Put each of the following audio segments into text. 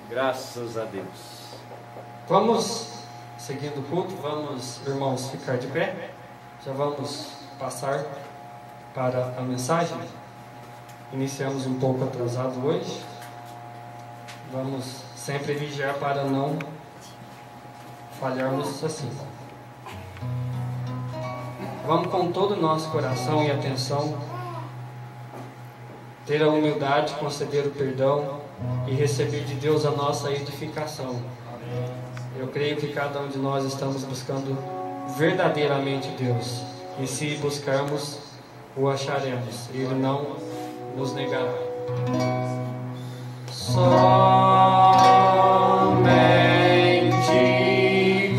Graças a Deus. Vamos, seguindo o culto, vamos, irmãos, ficar de pé. Já vamos passar para a mensagem. Iniciamos um pouco atrasado hoje. Vamos sempre vigiar para não falharmos assim. Vamos com todo o nosso coração e atenção ter a humildade, conceder o perdão e receber de Deus a nossa edificação. Eu creio que cada um de nós estamos buscando verdadeiramente Deus, e se buscarmos, o acharemos, Ele não nos negará. Somente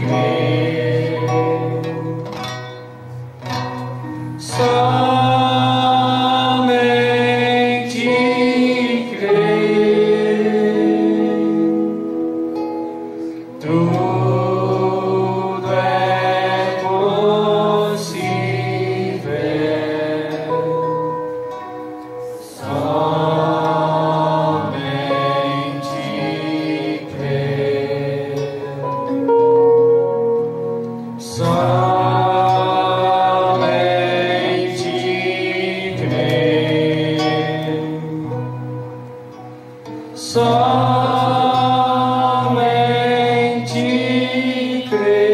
crer, somente crer, tudo é possível. Somente crer, somente crer, somente crer,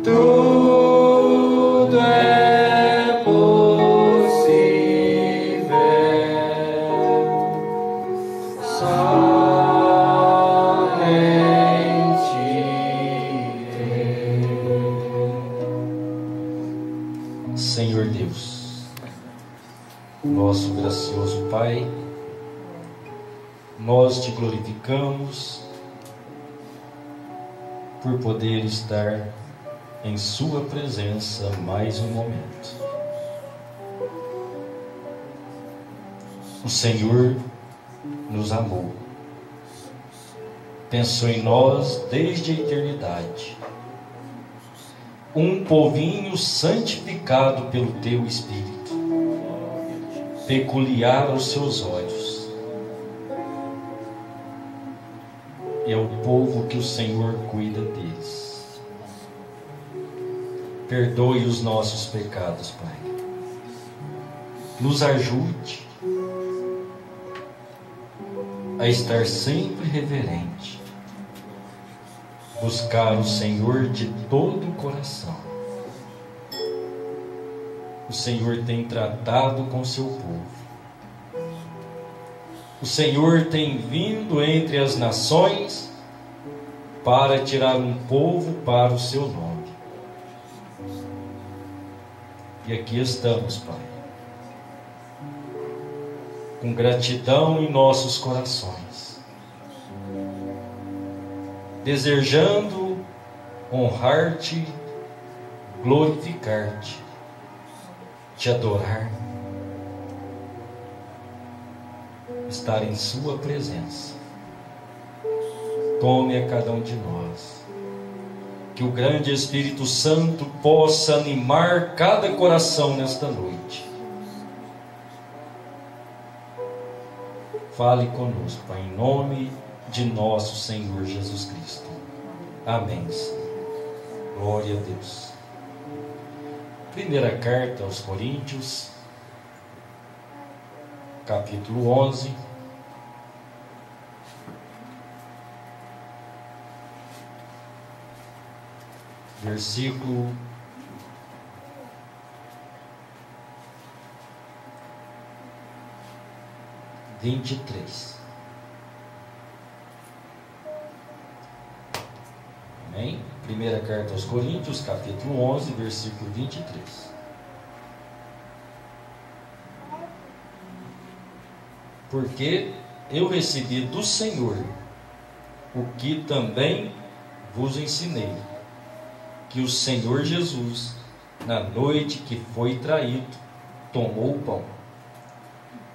tudo é possível. Somente crer. Senhor Deus, nosso gracioso Pai, nós te glorificamos por poder estar em Sua presença mais um momento. O Senhor nos amou, pensou em nós desde a eternidade, um povinho santificado pelo Teu Espírito, peculiar aos Seus olhos. É o povo que o Senhor cuida deles. Perdoe os nossos pecados, Pai. Nos ajude a estar sempre reverente, buscar o Senhor de todo o coração. O Senhor tem tratado com seu povo. O Senhor tem vindo entre as nações para tirar um povo para o seu nome. E aqui estamos, Pai, com gratidão em nossos corações, desejando honrar-te, glorificar-te, te adorar, estar em Sua presença. Tome a cada um de nós, que o grande Espírito Santo possa animar cada coração nesta noite. Fale conosco, Pai, em nome de nosso Senhor Jesus Cristo. Amém. Glória a Deus. Primeira carta aos Coríntios, capítulo 11. Versículo 23. Amém? Primeira carta aos Coríntios, capítulo 11, versículo 23. Porque eu recebi do Senhor o que também vos ensinei, que o Senhor Jesus, na noite que foi traído, tomou o pão,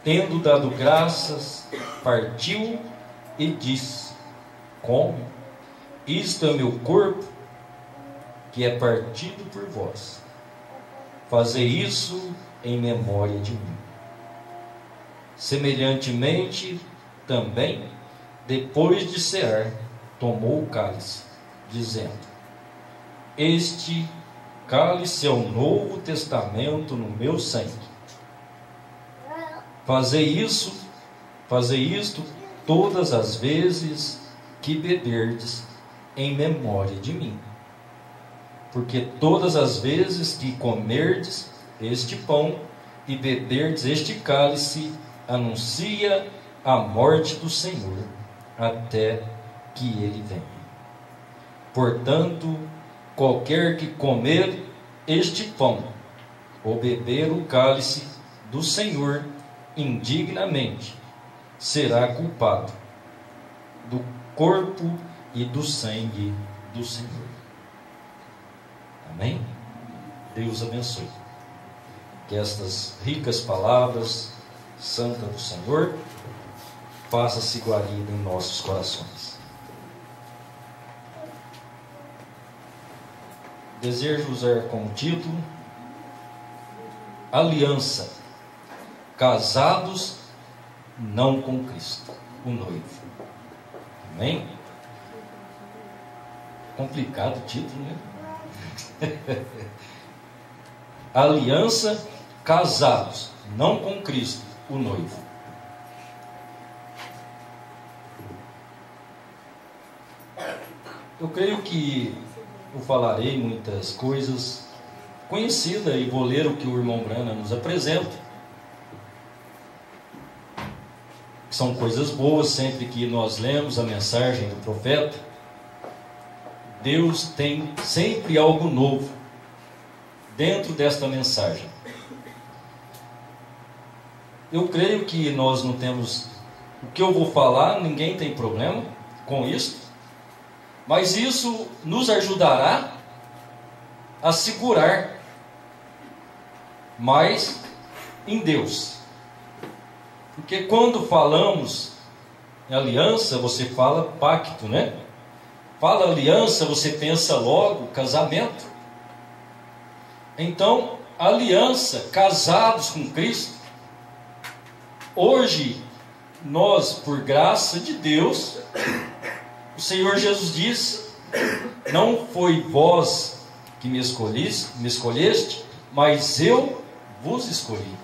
tendo dado graças, partiu e disse: come, isto é meu corpo, que é partido por vós. Fazei isso em memória de mim. Semelhantemente, também, depois de cear, tomou o cálice, dizendo: Este cálice é o novo testamento no meu sangue. Fazei isto todas as vezes que beberdes, em memória de mim. Porque todas as vezes que comerdes este pão e beberdes este cálice, anuncia a morte do Senhor, até que Ele venha. Portanto, qualquer que comer este pão, ou beber o cálice do Senhor indignamente, será culpado do corpo e do sangue do Senhor. Amém? Deus abençoe. Que estas ricas palavras santas do Senhor façam-se guarida em nossos corações. Desejo usar como título: Aliança, casados não com Cristo, o noivo. Amém? Complicado o título, né? Aliança, casados não com Cristo, o noivo. Eu creio que eu falarei muitas coisas conhecidas e vou ler o que o irmão Brana nos apresenta. São coisas boas sempre que nós lemos a mensagem do profeta. Deus tem sempre algo novo dentro desta mensagem. Eu creio que nós não temos... O que eu vou falar, ninguém tem problema com isso. Mas isso nos ajudará a segurar mais em Deus. Porque quando falamos em aliança, você fala pacto, né? Fala aliança, você pensa logo casamento. Então, aliança, casados com Cristo. Hoje, nós, por graça de Deus, o Senhor Jesus disse: não foi vós que me escolheste, mas eu vos escolhi,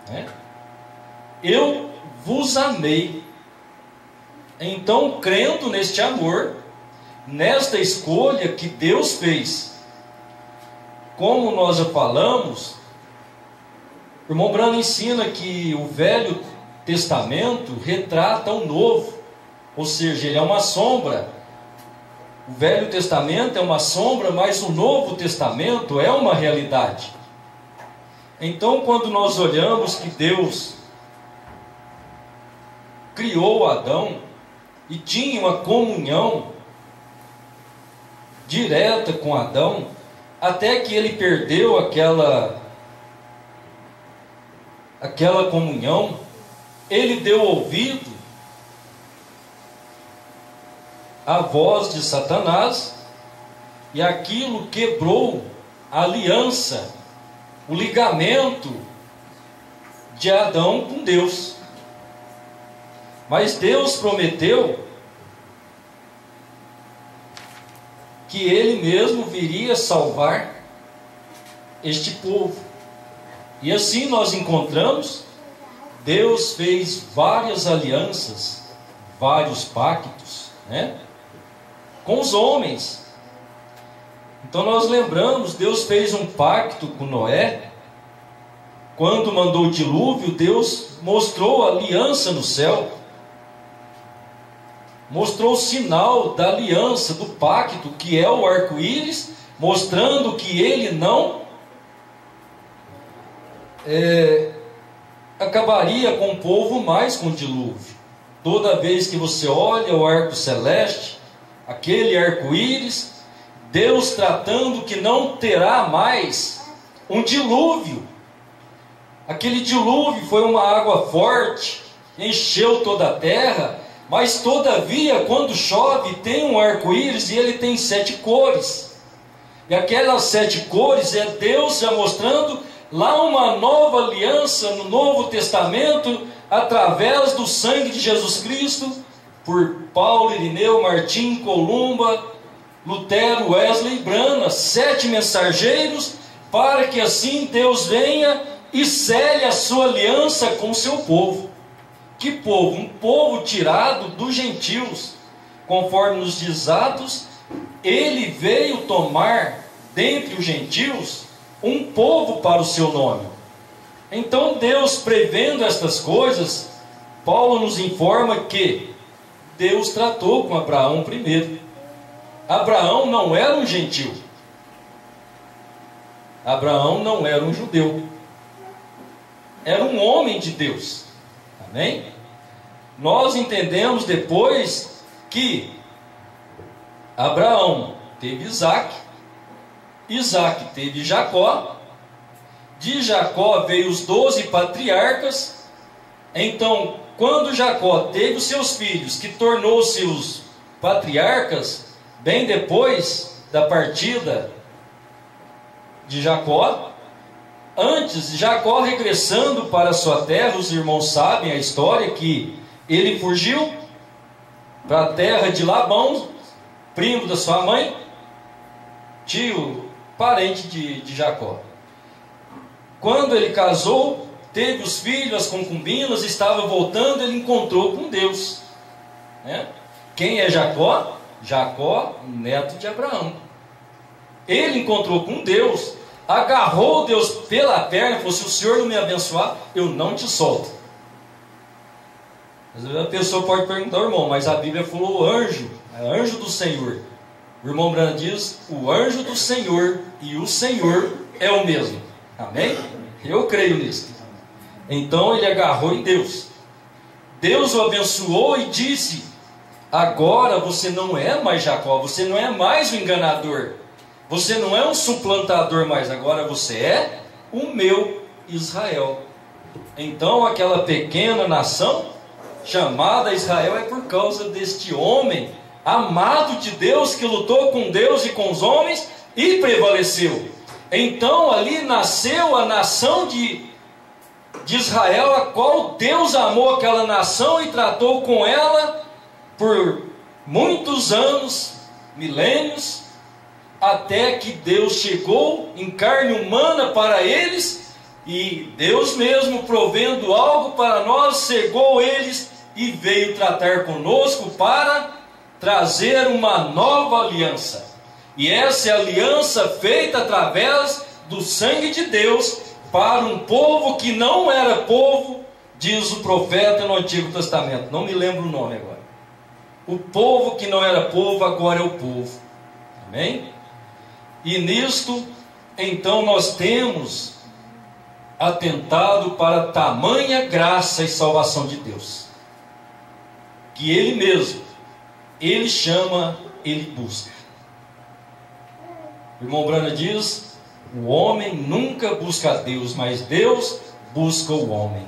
né? Eu vos amei. Então, crendo neste amor, nesta escolha que Deus fez, como nós já falamos, o irmão Brano ensina que o Velho Testamento retrata o Novo, ou seja, ele é uma sombra. O Velho Testamento é uma sombra, mas o Novo Testamento é uma realidade. Então, quando nós olhamos que Deus criou Adão e tinha uma comunhão direta com Adão, até que ele perdeu aquela comunhão, ele deu ouvido à voz de Satanás, e aquilo quebrou a aliança, o ligamento de Adão com Deus. Mas Deus prometeu que Ele mesmo viria salvar este povo. E assim nós encontramos, Deus fez várias alianças, vários pactos, né, com os homens. Então nós lembramos, Deus fez um pacto com Noé. Quando mandou o dilúvio, Deus mostrou a aliança no céu, mostrou o sinal da aliança, do pacto, que é o arco-íris, mostrando que ele não acabaria com o povo mais com o dilúvio. Toda vez que você olha o arco celeste, aquele arco-íris, Deus tratando que não terá mais um dilúvio. Aquele dilúvio foi uma água forte, encheu toda a terra, mas todavia quando chove tem um arco-íris e ele tem 7 cores. E aquelas 7 cores é Deus já mostrando lá uma nova aliança no Novo Testamento, através do sangue de Jesus Cristo, por Paulo, Irineu, Martim, Columba, Lutero, Wesley, Brana, 7 mensageiros, para que assim Deus venha e cele a sua aliança com o seu povo. Que povo? Um povo tirado dos gentios. Conforme nos diz Atos, ele veio tomar dentre os gentios um povo para o seu nome. Então Deus, prevendo estas coisas, Paulo nos informa que Deus tratou com Abraão primeiro. Abraão não era um gentil. Abraão não era um judeu. Era um homem de Deus. Amém? Nós entendemos depois que Abraão teve Isaac, Isaac teve Jacó, de Jacó veio os 12 patriarcas. Então, quando Jacó teve os seus filhos, que tornou-se os patriarcas, bem depois da partida de Jacó, antes, Jacó regressando para sua terra, os irmãos sabem a história, que ele fugiu para a terra de Labão, primo da sua mãe, tio, parente de Jacó. Quando ele casou, teve os filhos, as concubinas, estava voltando, ele encontrou com Deus. Quem é Jacó? Jacó, neto de Abraão. Ele encontrou com Deus, agarrou Deus pela perna e falou: se o Senhor não me abençoar, eu não te solto. A pessoa pode perguntar: irmão, mas a Bíblia falou anjo, é anjo do Senhor. O irmão Brana diz: o anjo do Senhor e o Senhor é o mesmo. Amém? Eu creio nisso. Então ele agarrou em Deus. Deus o abençoou e disse: agora você não é mais Jacó, você não é mais o enganador, você não é um suplantador mais, agora você é o meu Israel. Então aquela pequena nação chamada Israel é por causa deste homem amado de Deus, que lutou com Deus e com os homens e prevaleceu. Então ali nasceu a nação de Israel, a qual Deus amou aquela nação e tratou com ela por muitos anos, milênios, até que Deus chegou em carne humana para eles, e Deus mesmo, provendo algo para nós, cegou eles e veio tratar conosco para trazer uma nova aliança. E essa é a aliança feita através do sangue de Deus para um povo que não era povo, diz o profeta no Antigo Testamento, não me lembro o nome agora. O povo que não era povo, agora é o povo. Amém? E nisto, então, nós temos atentado para tamanha graça e salvação de Deus, que Ele mesmo, Ele chama, Ele busca. O irmão Brana diz: o homem nunca busca a Deus, mas Deus busca o homem.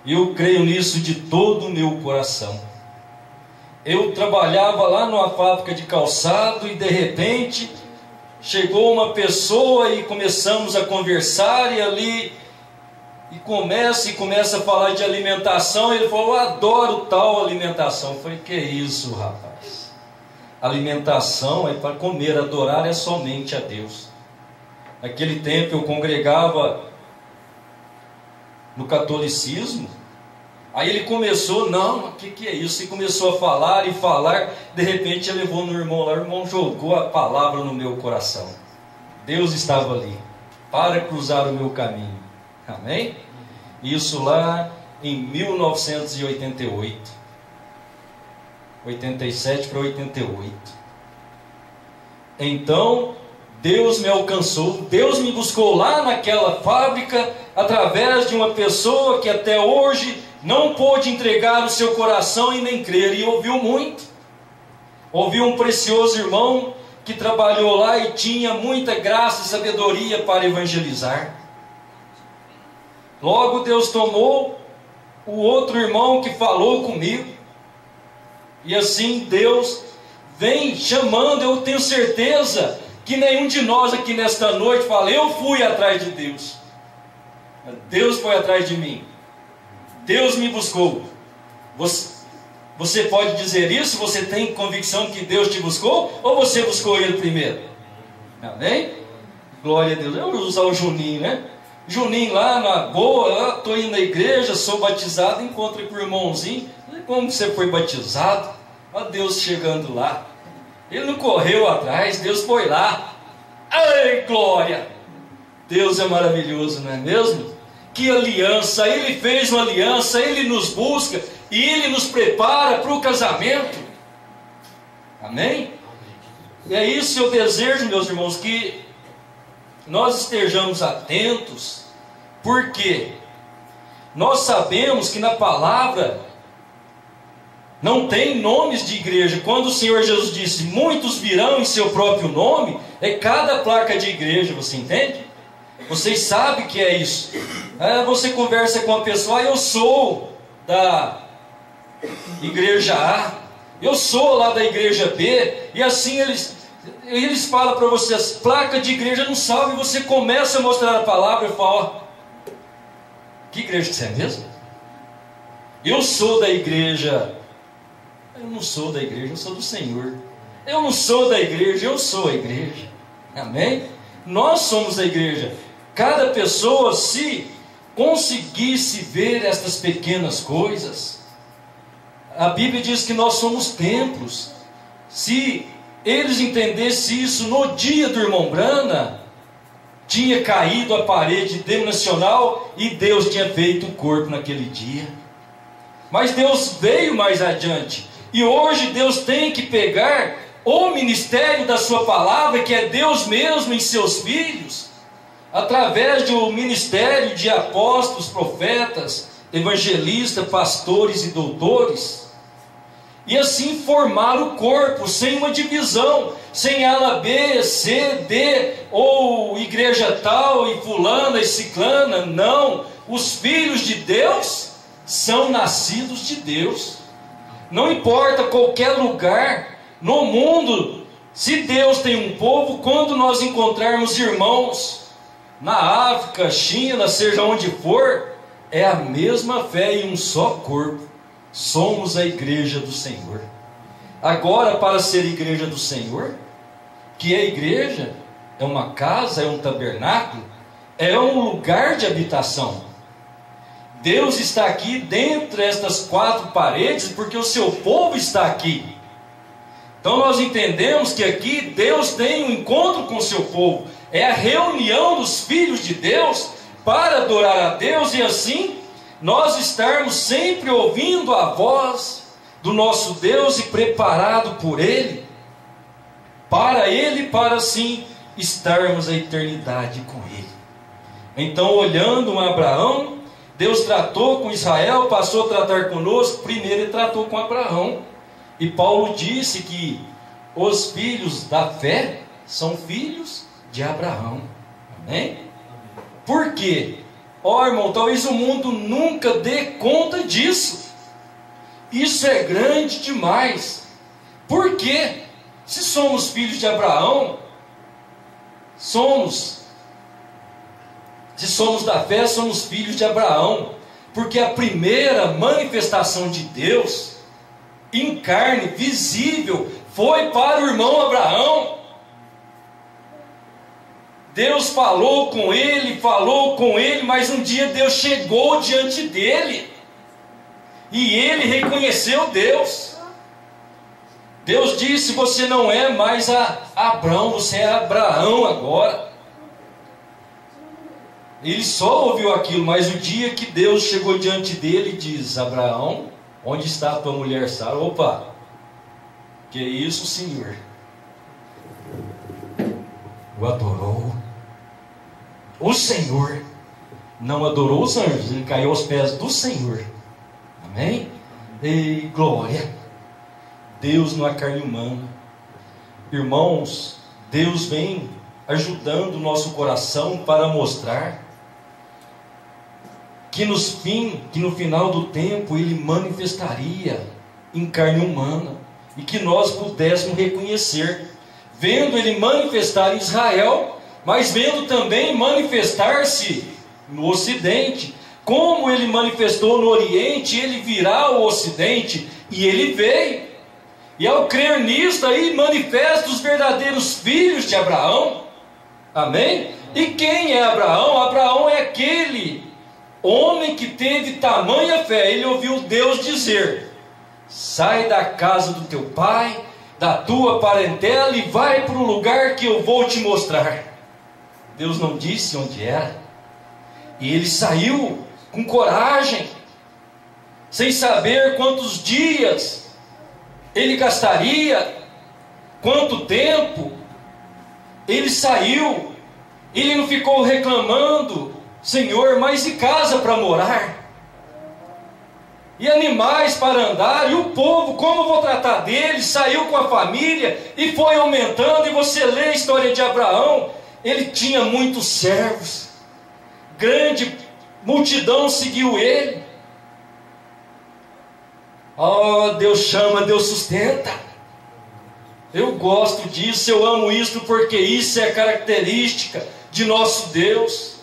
E eu creio nisso de todo o meu coração. Eu trabalhava lá numa fábrica de calçado e de repente chegou uma pessoa e começamos a conversar, e ali começa a falar de alimentação. Ele falou: eu adoro tal alimentação. Eu falei: que isso, rapaz? Alimentação é para comer, adorar é somente a Deus. Naquele tempo eu congregava no catolicismo. Aí ele começou: não, o que é isso? E começou a falar e falar. De repente ele levou no irmão lá, o irmão jogou a palavra no meu coração. Deus estava ali para cruzar o meu caminho. Amém? Isso lá em 1988, 87 para 88. Então Deus me alcançou, Deus me buscou lá naquela fábrica, através de uma pessoa que até hoje não pôde entregar o seu coração e nem crer, e ouviu muito. Ouviu um precioso irmão que trabalhou lá e tinha muita graça e sabedoria para evangelizar. Logo Deus tomou o outro irmão que falou comigo, e assim Deus vem chamando. Eu tenho certeza que nenhum de nós aqui nesta noite fala: eu fui atrás de Deus, Deus foi atrás de mim. Deus me buscou. Você pode dizer isso? Você tem convicção que Deus te buscou? Ou você buscou Ele primeiro? Amém? Glória a Deus. Eu vou usar o Juninho, né? Juninho lá na boa, estou indo na igreja, sou batizado, encontro com o irmãozinho. Como você foi batizado? Olha Deus chegando lá. Ele não correu atrás, Deus foi lá. Ai, glória! Deus é maravilhoso, não é mesmo? Que aliança! Ele fez uma aliança, Ele nos busca e Ele nos prepara para o casamento. Amém? E é isso que eu desejo, meus irmãos, que nós estejamos atentos, porque nós sabemos que na palavra não tem nomes de igreja. Quando o Senhor Jesus disse, muitos virão em seu próprio nome, é cada placa de igreja, você entende? Vocês sabem que é isso. Você conversa com uma pessoa, eu sou da igreja A, eu sou lá da igreja B, e assim eles falam para você, as placas de igreja não salvam, e você começa a mostrar a palavra e fala, que igreja que você é mesmo? Eu sou da igreja. Eu não sou da igreja, eu sou do Senhor. Eu não sou da igreja, eu sou a igreja. Amém? Nós somos a igreja. Cada pessoa, se conseguisse ver estas pequenas coisas, a Bíblia diz que nós somos templos. Se eles entendessem isso no dia do irmão Brana, tinha caído a parede denominacional e Deus tinha feito o corpo naquele dia. Mas Deus veio mais adiante. E hoje Deus tem que pegar o ministério da sua palavra, que é Deus mesmo em seus filhos, através do ministério de apóstolos, profetas, evangelistas, pastores e doutores, e assim formar o corpo, sem uma divisão, sem ala B, C, D, ou igreja tal, e fulana e ciclana. Não, os filhos de Deus são nascidos de Deus. Não importa qualquer lugar no mundo, se Deus tem um povo, quando nós encontrarmos irmãos na África, China, seja onde for, é a mesma fé e um só corpo. Somos a igreja do Senhor. Agora, para ser igreja do Senhor, que é igreja, é uma casa, é um tabernáculo, é um lugar de habitação. Deus está aqui dentro destas quatro paredes, porque o seu povo está aqui. Então nós entendemos que aqui Deus tem um encontro com o seu povo. É a reunião dos filhos de Deus para adorar a Deus, e assim nós estarmos sempre ouvindo a voz do nosso Deus e preparado por Ele, para assim estarmos a eternidade com Ele. Então, olhando um Abraão, Deus tratou com Israel, passou a tratar conosco. Primeiro Ele tratou com Abraão. E Paulo disse que os filhos da fé são filhos de Abraão. Amém? Por quê? Irmão, talvez o mundo nunca dê conta disso. Isso é grande demais. Por quê? Se somos filhos de Abraão, se somos da fé, somos filhos de Abraão, porque a primeira manifestação de Deus em carne, visível, foi para o irmão Abraão. Deus falou com ele, mas um dia Deus chegou diante dele, e ele reconheceu Deus. Deus disse: você não é mais Abraão, você é Abraão agora. Ele só ouviu aquilo, mas o dia que Deus chegou diante dele, diz: Abraão, onde está a tua mulher Sara? Opa, que isso, Senhor? O adorou. O Senhor não adorou os anjos, ele caiu aos pés do Senhor. Amém? E glória. Deus não é carne humana. Irmãos, Deus vem ajudando o nosso coração para mostrar que no final do tempo Ele manifestaria em carne humana, e que nós pudéssemos reconhecer, vendo Ele manifestar em Israel, mas vendo também manifestar-se no Ocidente, Como ele manifestou no Oriente, ele virá ao Ocidente, e ele veio. E ao crer nisso, aí manifesta os verdadeiros filhos de Abraão. Amém? E quem é Abraão? Abraão é aquele homem que teve tamanha fé. Ele ouviu Deus dizer: sai da casa do teu pai, da tua parentela, e vai para um lugar que eu vou te mostrar. Deus não disse onde era. E ele saiu com coragem, sem saber quantos dias ele gastaria, quanto tempo. Ele saiu, ele não ficou reclamando: Senhor, mas e casa para morar? E animais para andar? E o povo, como eu vou tratar deles? Saiu com a família e foi aumentando. E você lê a história de Abraão, ele tinha muitos servos, grande multidão seguiu ele. Oh, Deus chama, Deus sustenta. Eu gosto disso, eu amo isso, porque isso é característica de nosso Deus.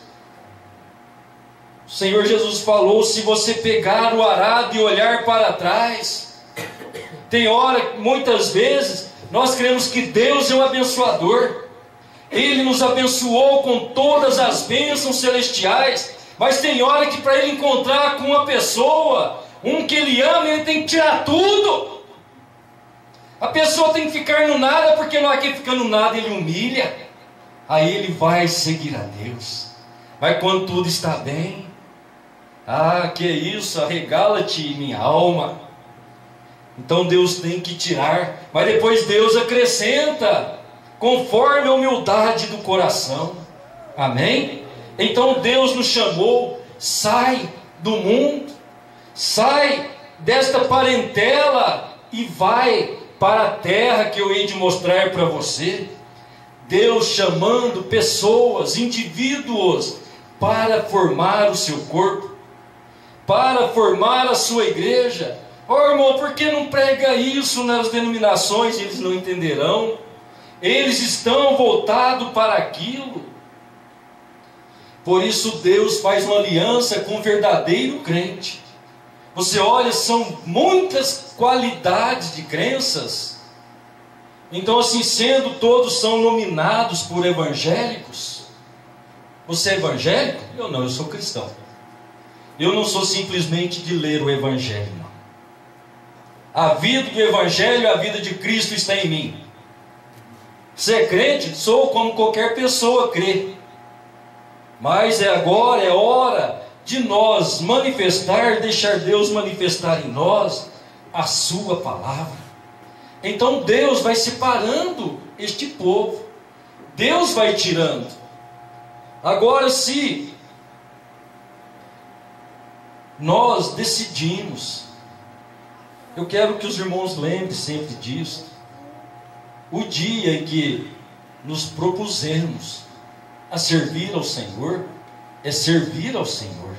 O Senhor Jesus falou: se você pegar o arado e olhar para trás. Tem hora, muitas vezes, nós cremos que Deus é um abençoador. Ele nos abençoou com todas as bênçãos celestiais. Mas tem hora que para ele encontrar com uma pessoa, um que ele ama, ele tem que tirar tudo. A pessoa tem que ficar no nada, porque não é que fica no nada ele humilha. Aí ele vai seguir a Deus. Mas quando tudo está bem, que isso, arregala-te minha alma. Então Deus tem que tirar, mas depois Deus acrescenta, conforme a humildade do coração. Amém? Então Deus nos chamou: sai do mundo, sai desta parentela e vai para a terra que eu hei de mostrar para você. Deus chamando pessoas, indivíduos, para formar o seu corpo, para formar a sua igreja. Irmão, por que não prega isso nas denominações? Eles não entenderão. Eles estão voltados para aquilo. Por isso Deus faz uma aliança com o verdadeiro crente. Você olha, são muitas qualidades de crenças. Então, assim sendo, todos são nominados por evangélicos. Você é evangélico? Eu não, eu sou cristão. Eu não sou simplesmente de ler o evangelho, não. A vida do evangelho, a vida de Cristo está em mim. Você é crente? Sou como qualquer pessoa crê. Mas agora é hora de nós manifestar, deixar Deus manifestar em nós a sua palavra. Então Deus vai separando este povo. Deus vai tirando. Agora, se nós decidimos, eu quero que os irmãos lembrem sempre disso, o dia em que nos propusemos a servir ao Senhor, é servir ao Senhor.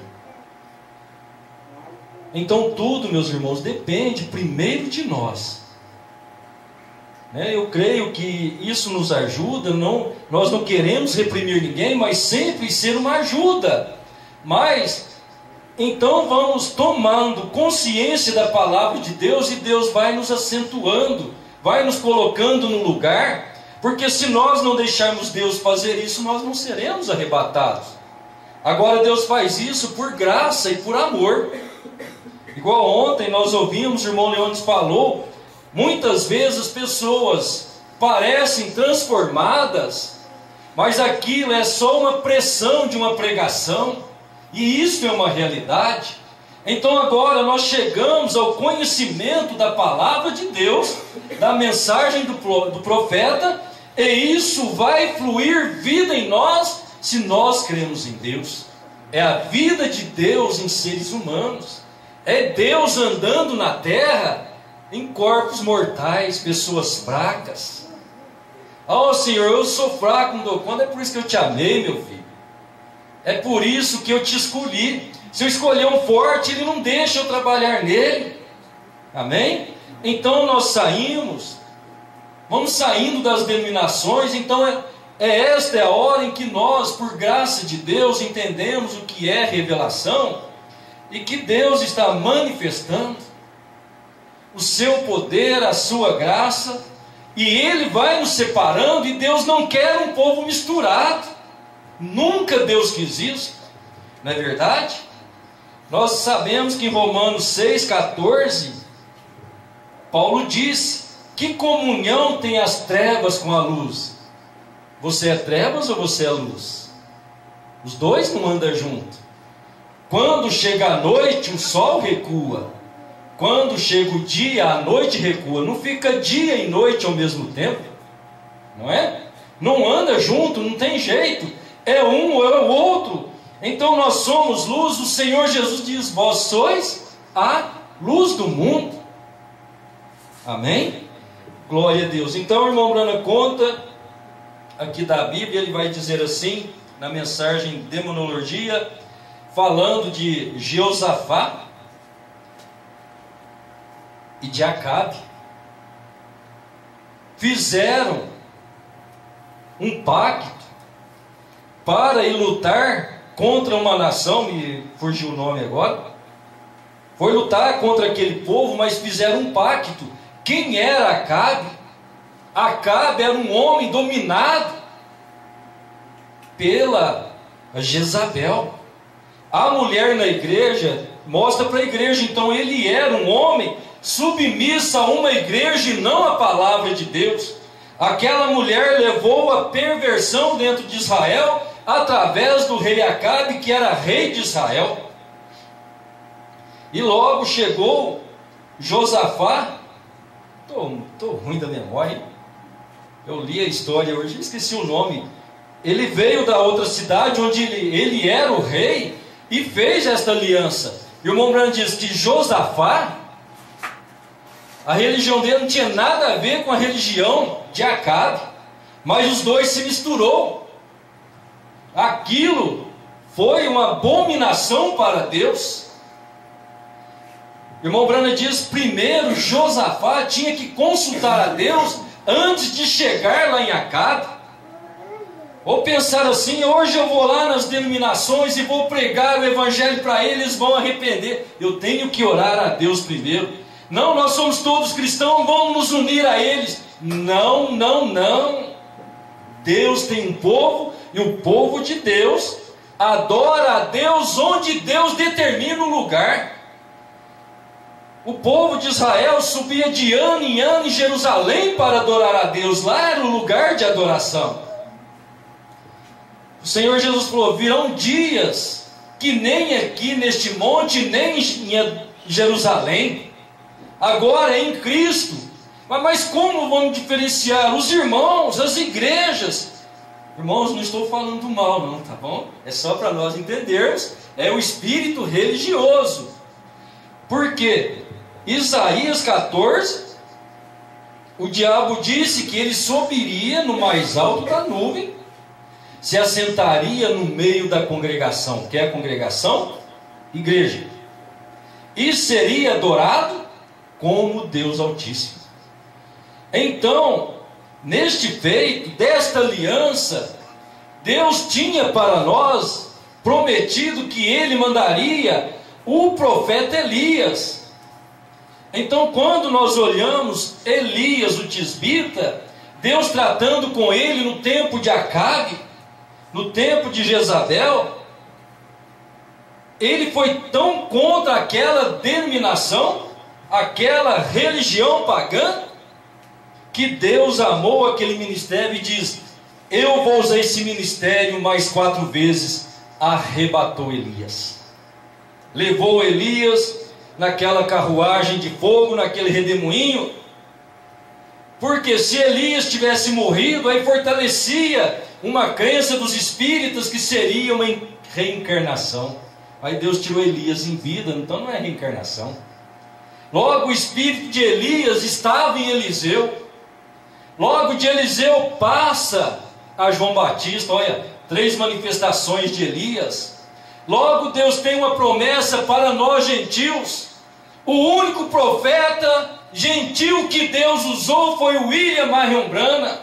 Então tudo, meus irmãos, depende primeiro de nós. Eu creio que isso nos ajuda. Nós não queremos reprimir ninguém, mas sempre ser uma ajuda. Mas então vamos tomando consciência da palavra de Deus, e Deus vai nos acentuando, vai nos colocando no lugar. Porque se nós não deixarmos Deus fazer isso, nós não seremos arrebatados. Agora Deus faz isso por graça e por amor. Igual ontem nós ouvimos, o irmão Leônidas falou, muitas vezes as pessoas parecem transformadas, mas aquilo é só uma pressão de uma pregação, e isso é uma realidade. Então agora nós chegamos ao conhecimento da palavra de Deus, da mensagem do profeta, e isso vai fluir vida em nós, se nós cremos em Deus. É a vida de Deus em seres humanos. É Deus andando na terra em corpos mortais, pessoas fracas. Senhor, eu sou fraco, não dou conta. É por isso que eu te amei, meu filho. É por isso que eu te escolhi. Se eu escolher um forte, Ele não deixa eu trabalhar nele. Amém? Então nós saímos, vamos saindo das denominações. Então esta é a hora em que nós, por graça de Deus, entendemos o que é revelação. e que Deus está manifestando o seu poder, a sua graça, e Ele vai nos separando, e Deus não quer um povo misturado. Nunca Deus quis isso, não é verdade? Nós sabemos que em Romanos 6,14, Paulo diz: que comunhão tem as trevas com a luz? Você é trevas ou você é luz? Os dois não andam juntos. Quando chega a noite, o sol recua. Quando chega o dia, a noite recua. Não fica dia e noite ao mesmo tempo, não é? Não anda junto, não tem jeito. É um ou é o outro. Então nós somos luz. O Senhor Jesus diz: vós sois a luz do mundo. Amém? Glória a Deus. Então o irmão Brana conta aqui da Bíblia, ele vai dizer assim, na mensagem Demonologia, falando de Jeosafá e de Acabe, fizeram um pacto para ir lutar contra uma nação, me fugiu o nome agora, foi lutar contra aquele povo, mas fizeram um pacto. Quem era Acabe? Acabe era um homem dominado pela Jezabel. A mulher na igreja mostra para a igreja, então ele era um homem submisso a uma igreja e não a palavra de Deus. Aquela mulher levou a perversão dentro de Israel através do rei Acabe, que era rei de Israel. E logo chegou Josafá. Estou ruim da memória, hein? Eu li a história hoje, esqueci o nome. Ele veio da outra cidade onde ele era o rei e fez esta aliança. E o irmão Branham diz que Josafá, a religião dele não tinha nada a ver com a religião de Acabe, mas os dois se misturou. Aquilo foi uma abominação para Deus. O irmão Branham diz: primeiro Josafá tinha que consultar a Deus antes de chegar lá em Acabe. Ou pensar assim: hoje eu vou lá nas denominações e vou pregar o evangelho para eles, vão arrepender. Eu tenho que orar a Deus primeiro. Não, nós somos todos cristãos, vamos nos unir a eles. Não, não, não. Deus tem um povo, e o povo de Deus adora a Deus onde Deus determina o lugar. O povo de Israel subia de ano em ano em Jerusalém para adorar a Deus. Lá era o lugar de adoração. O Senhor Jesus falou: virão dias que nem aqui neste monte, nem em Jerusalém. Agora é em Cristo. Mas como vamos diferenciar os irmãos, as igrejas? Irmãos, não estou falando mal não, tá bom? É só para nós entendermos. É o espírito religioso. Por quê? Isaías 14, o diabo disse que ele subiria no mais alto da nuvem, se assentaria no meio da congregação. Que é a congregação? Igreja. E seria adorado como Deus Altíssimo. Então, neste feito, desta aliança, Deus tinha para nós prometido que Ele mandaria o profeta Elias. Então, quando nós olhamos Elias, o tisbita, Deus tratando com ele no tempo de Acabe, no tempo de Jezabel, ele foi tão contra aquela denominação, aquela religião pagã, que Deus amou aquele ministério e diz: eu vou usar esse ministério mais 4 vezes. Arrebatou Elias, levou Elias naquela carruagem de fogo, naquele redemoinho, porque se Elias tivesse morrido, aí fortalecia uma crença dos espíritas que seria uma reencarnação. Aí Deus tirou Elias em vida, então não é reencarnação. Logo o espírito de Elias estava em Eliseu. Logo de Eliseu passa a João Batista. Olha, 3 manifestações de Elias. Logo Deus tem uma promessa para nós gentios. O único profeta gentil que Deus usou foi o William Marion Branham.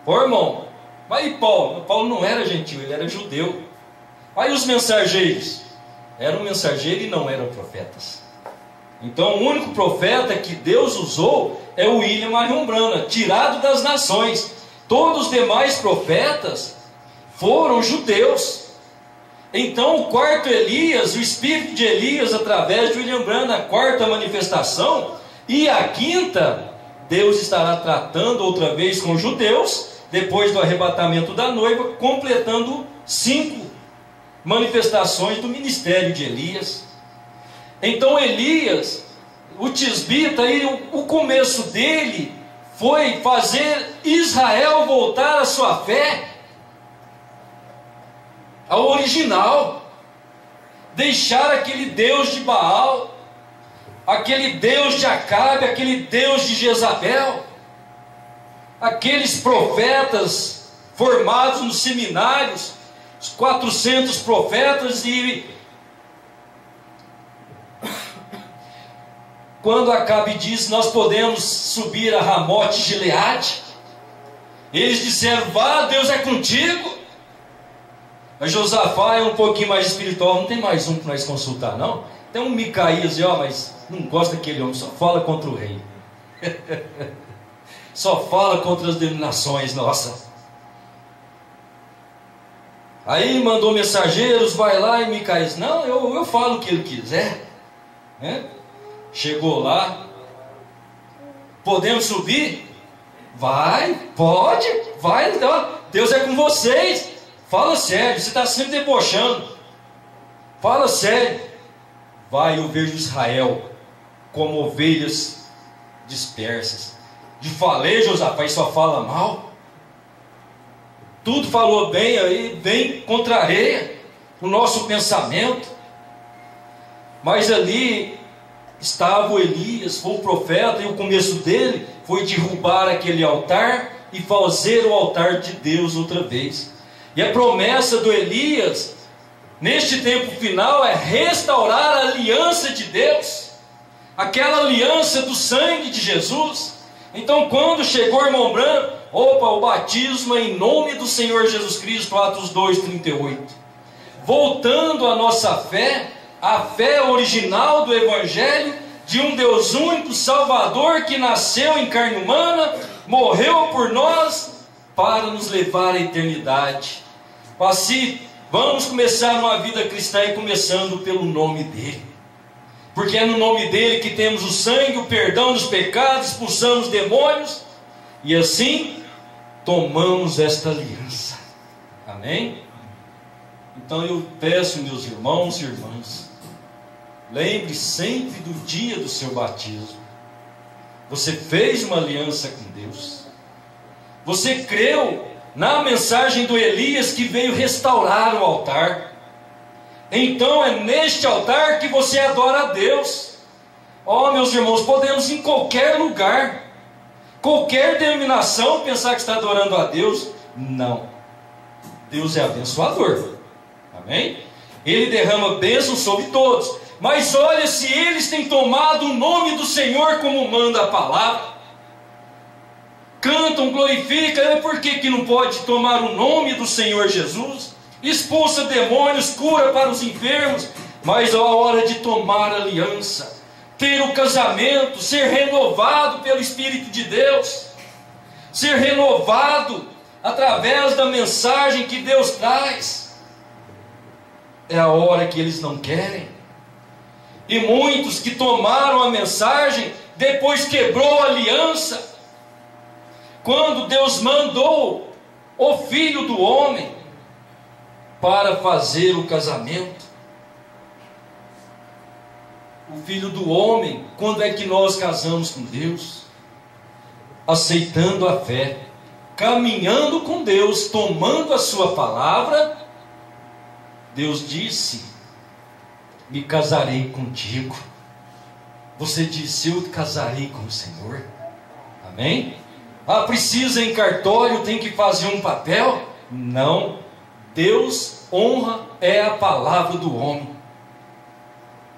Pô, irmão, mas e Paulo? Paulo não era gentil, ele era judeu. Aí os mensageiros, Era um mensageiro e não eram profetas. Então o único profeta que Deus usou é o William Marion Branham, tirado das nações. Todos os demais profetas foram judeus. Então o quarto Elias, o espírito de Elias através de William Branham, a quarta manifestação, e a quinta, Deus estará tratando outra vez com judeus, depois do arrebatamento da noiva, completando 5 manifestações do ministério de Elias. Então Elias, o tisbita, o começo dele foi fazer Israel voltar à sua fé, ao original, deixar aquele Deus de Baal, aquele Deus de Acabe, aquele Deus de Jezabel, aqueles profetas formados nos seminários, os 400 profetas. E quando Acabe diz: nós podemos subir a Ramote Gileade, eles disseram: vá, Deus é contigo. Mas Josafá é um pouquinho mais espiritual. Não tem mais um para nós consultar, não? Tem um Micaías, mas não gosta daquele homem, só fala contra o rei. Só fala contra as denominações, nossa. Aí mandou mensageiros, vai lá, e Micaías: não, eu falo o que ele quiser. Chegou lá: podemos subir? Vai, pode, vai, então. Deus é com vocês. Fala sério, você está sempre debochando. Fala sério. Vai, eu vejo Israel como ovelhas dispersas. De falei, Josafá, e só fala mal. Tudo falou bem, aí bem contraria o nosso pensamento. Mas ali estava o Elias, foi o profeta, e o começo dele foi derrubar aquele altar e fazer o altar de Deus outra vez. E a promessa do Elias, neste tempo final, é restaurar a aliança de Deus, aquela aliança do sangue de Jesus. Então, quando chegou o irmão Branham, o batismo em nome do Senhor Jesus Cristo, Atos 2:38. Voltando à nossa fé, a fé original do Evangelho, de um Deus único, Salvador, que nasceu em carne humana, morreu por nós, para nos levar à eternidade. Assim, vamos começar uma vida cristã, e começando pelo nome dele. Porque é no nome dele que temos o sangue, o perdão dos pecados, expulsamos demônios, e assim tomamos esta aliança. Amém? Então eu peço, meus irmãos e irmãs, lembre sempre do dia do seu batismo. Você fez uma aliança com Deus. Você creu na mensagem do Elias que veio restaurar o altar. Então é neste altar que você adora a Deus. Meus irmãos, podemos em qualquer lugar, qualquer denominação, pensar que está adorando a Deus. Não. Deus é abençoador. Amém? Ele derrama bênçãos sobre todos. Mas olha, se eles têm tomado o nome do Senhor como manda a palavra, cantam, glorificam, por que não pode tomar o nome do Senhor Jesus? Expulsa demônios, cura para os enfermos. Mas a hora de tomar aliança, ter o casamento, ser renovado pelo Espírito de Deus, ser renovado através da mensagem que Deus traz, é a hora que eles não querem. E muitos que tomaram a mensagem, depois quebrou a aliança. Quando Deus mandou o Filho do Homem para fazer o casamento, o Filho do Homem, quando é que nós casamos com Deus? Aceitando a fé, caminhando com Deus, tomando a sua palavra. Deus disse: me casarei contigo. Você disse: eu casarei com o Senhor. Amém? Precisa em cartório, tem que fazer um papel? Não. Deus honra é a palavra do homem.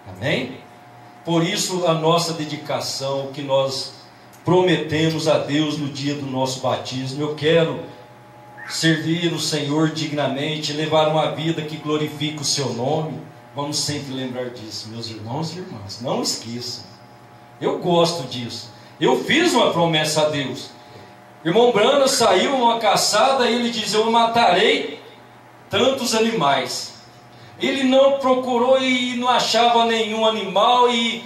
Amém? Por isso a nossa dedicação, o que nós prometemos a Deus no dia do nosso batismo. Eu quero servir o Senhor dignamente, levar uma vida que glorifique o seu nome. Vamos sempre lembrar disso, meus irmãos e irmãs. Não esqueçam. Eu gosto disso. Eu fiz uma promessa a Deus. Irmão Brana saiu numa caçada e ele diz: eu matarei tantos animais. Ele não procurou e não achava nenhum animal e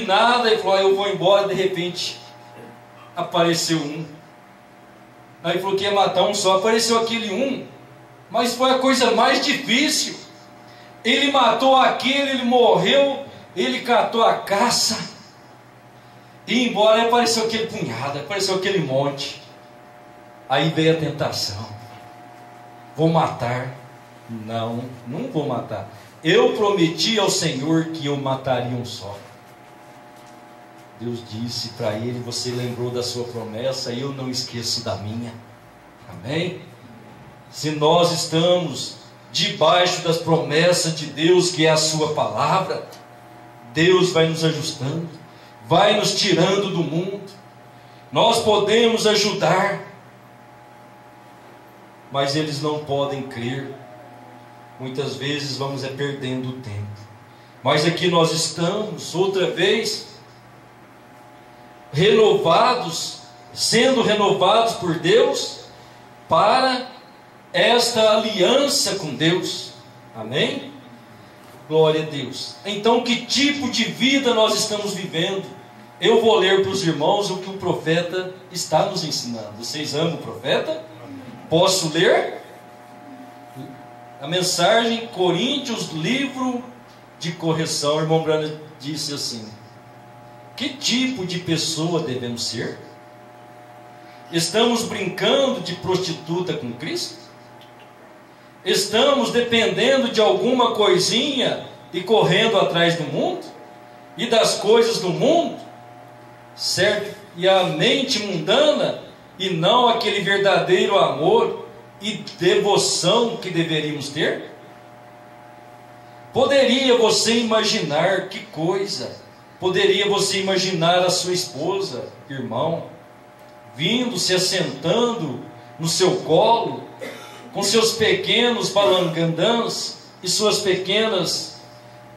nada. Ele falou: eu vou embora. De repente apareceu um. Aí falou que ia matar um só. Apareceu aquele um. Mas foi a coisa mais difícil. Ele matou aquele, ele morreu, ele catou a caça. E embora apareceu aquele punhado, apareceu aquele monte. Aí veio a tentação. Vou matar. Não vou matar. Eu prometi ao Senhor que eu mataria um só. Deus disse para ele: você lembrou da sua promessa e eu não esqueço da minha. Amém? Se nós estamos debaixo das promessas de Deus, que é a sua palavra, Deus vai nos ajustando, vai nos tirando do mundo. Nós podemos ajudar, mas eles não podem crer. Muitas vezes vamos perdendo o tempo. Mas aqui nós estamos outra vez renovados, sendo renovados por Deus para esta aliança com Deus. Amém? Glória a Deus. Então, que tipo de vida nós estamos vivendo? Eu vou ler para os irmãos o que o profeta está nos ensinando. Vocês amam o profeta? Posso ler? A mensagem Coríntios, livro de correção. O irmão Brana disse assim: que tipo de pessoa devemos ser? Estamos brincando de prostituta com Cristo? Estamos dependendo de alguma coisinha e correndo atrás do mundo e das coisas do mundo, certo? E a mente mundana, e não aquele verdadeiro amor e devoção que deveríamos ter? Poderia você imaginar que coisa? Poderia você imaginar a sua esposa, irmão, vindo, se assentando no seu colo, com seus pequenos balangandãs e suas pequenas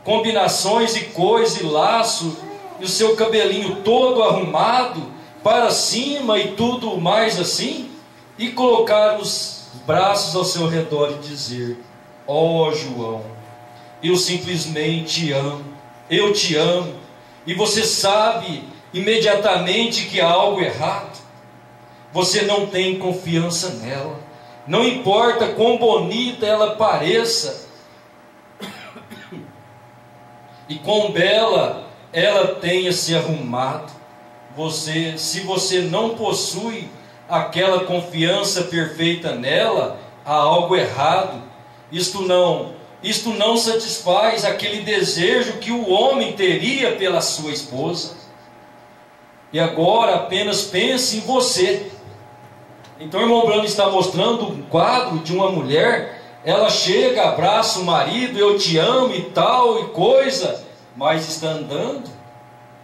combinações e coisa e laço, e o seu cabelinho todo arrumado para cima e tudo mais assim, e colocar os braços ao seu redor e dizer: ó João, eu simplesmente amo, eu te amo, e você sabe imediatamente que há algo errado. Você não tem confiança nela. Não importa quão bonita ela pareça e quão bela ela tenha se arrumado, se você não possui aquela confiança perfeita nela, há algo errado. Isto não satisfaz aquele desejo que o homem teria pela sua esposa. E agora apenas pense em você. Então o irmão Brano está mostrando um quadro de uma mulher. Ela chega, abraça o marido: eu te amo e tal e coisa, mas está andando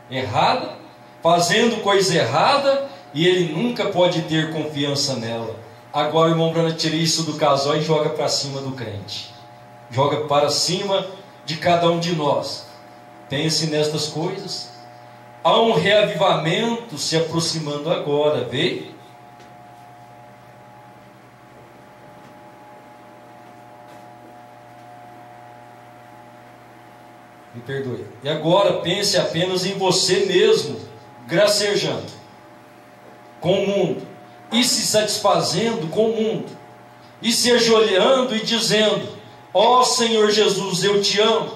errada, fazendo coisa errada, e ele nunca pode ter confiança nela. Agora o irmão Brano tira isso do casal e joga para cima do crente, joga para cima de cada um de nós. Pense nestas coisas. Há um reavivamento se aproximando agora, vê? Me perdoe. E agora pense apenas em você mesmo, gracejando com o mundo, e se satisfazendo com o mundo, e se ajoelhando e dizendo: ó Senhor Jesus, eu te amo.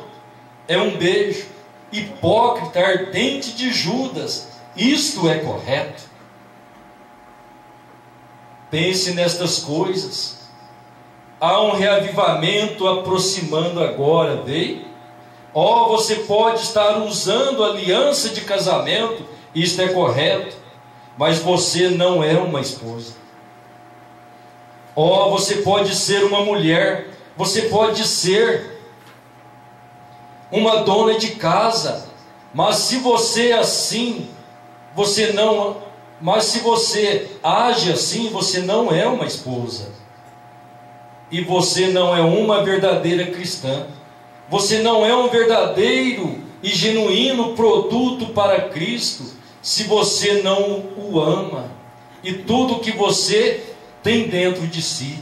É um beijo hipócrita, ardente de Judas. Isto é correto? Pense nestas coisas. Há um reavivamento aproximando agora, vê? Ó, você pode estar usando aliança de casamento, isto é correto, mas você não é uma esposa. Ó, você pode ser uma mulher, você pode ser uma dona de casa, mas se você assim, mas se você age assim, você não é uma esposa, e você não é uma verdadeira cristã. Você não é um verdadeiro e genuíno produto para Cristo se você não o ama e tudo que você tem dentro de si.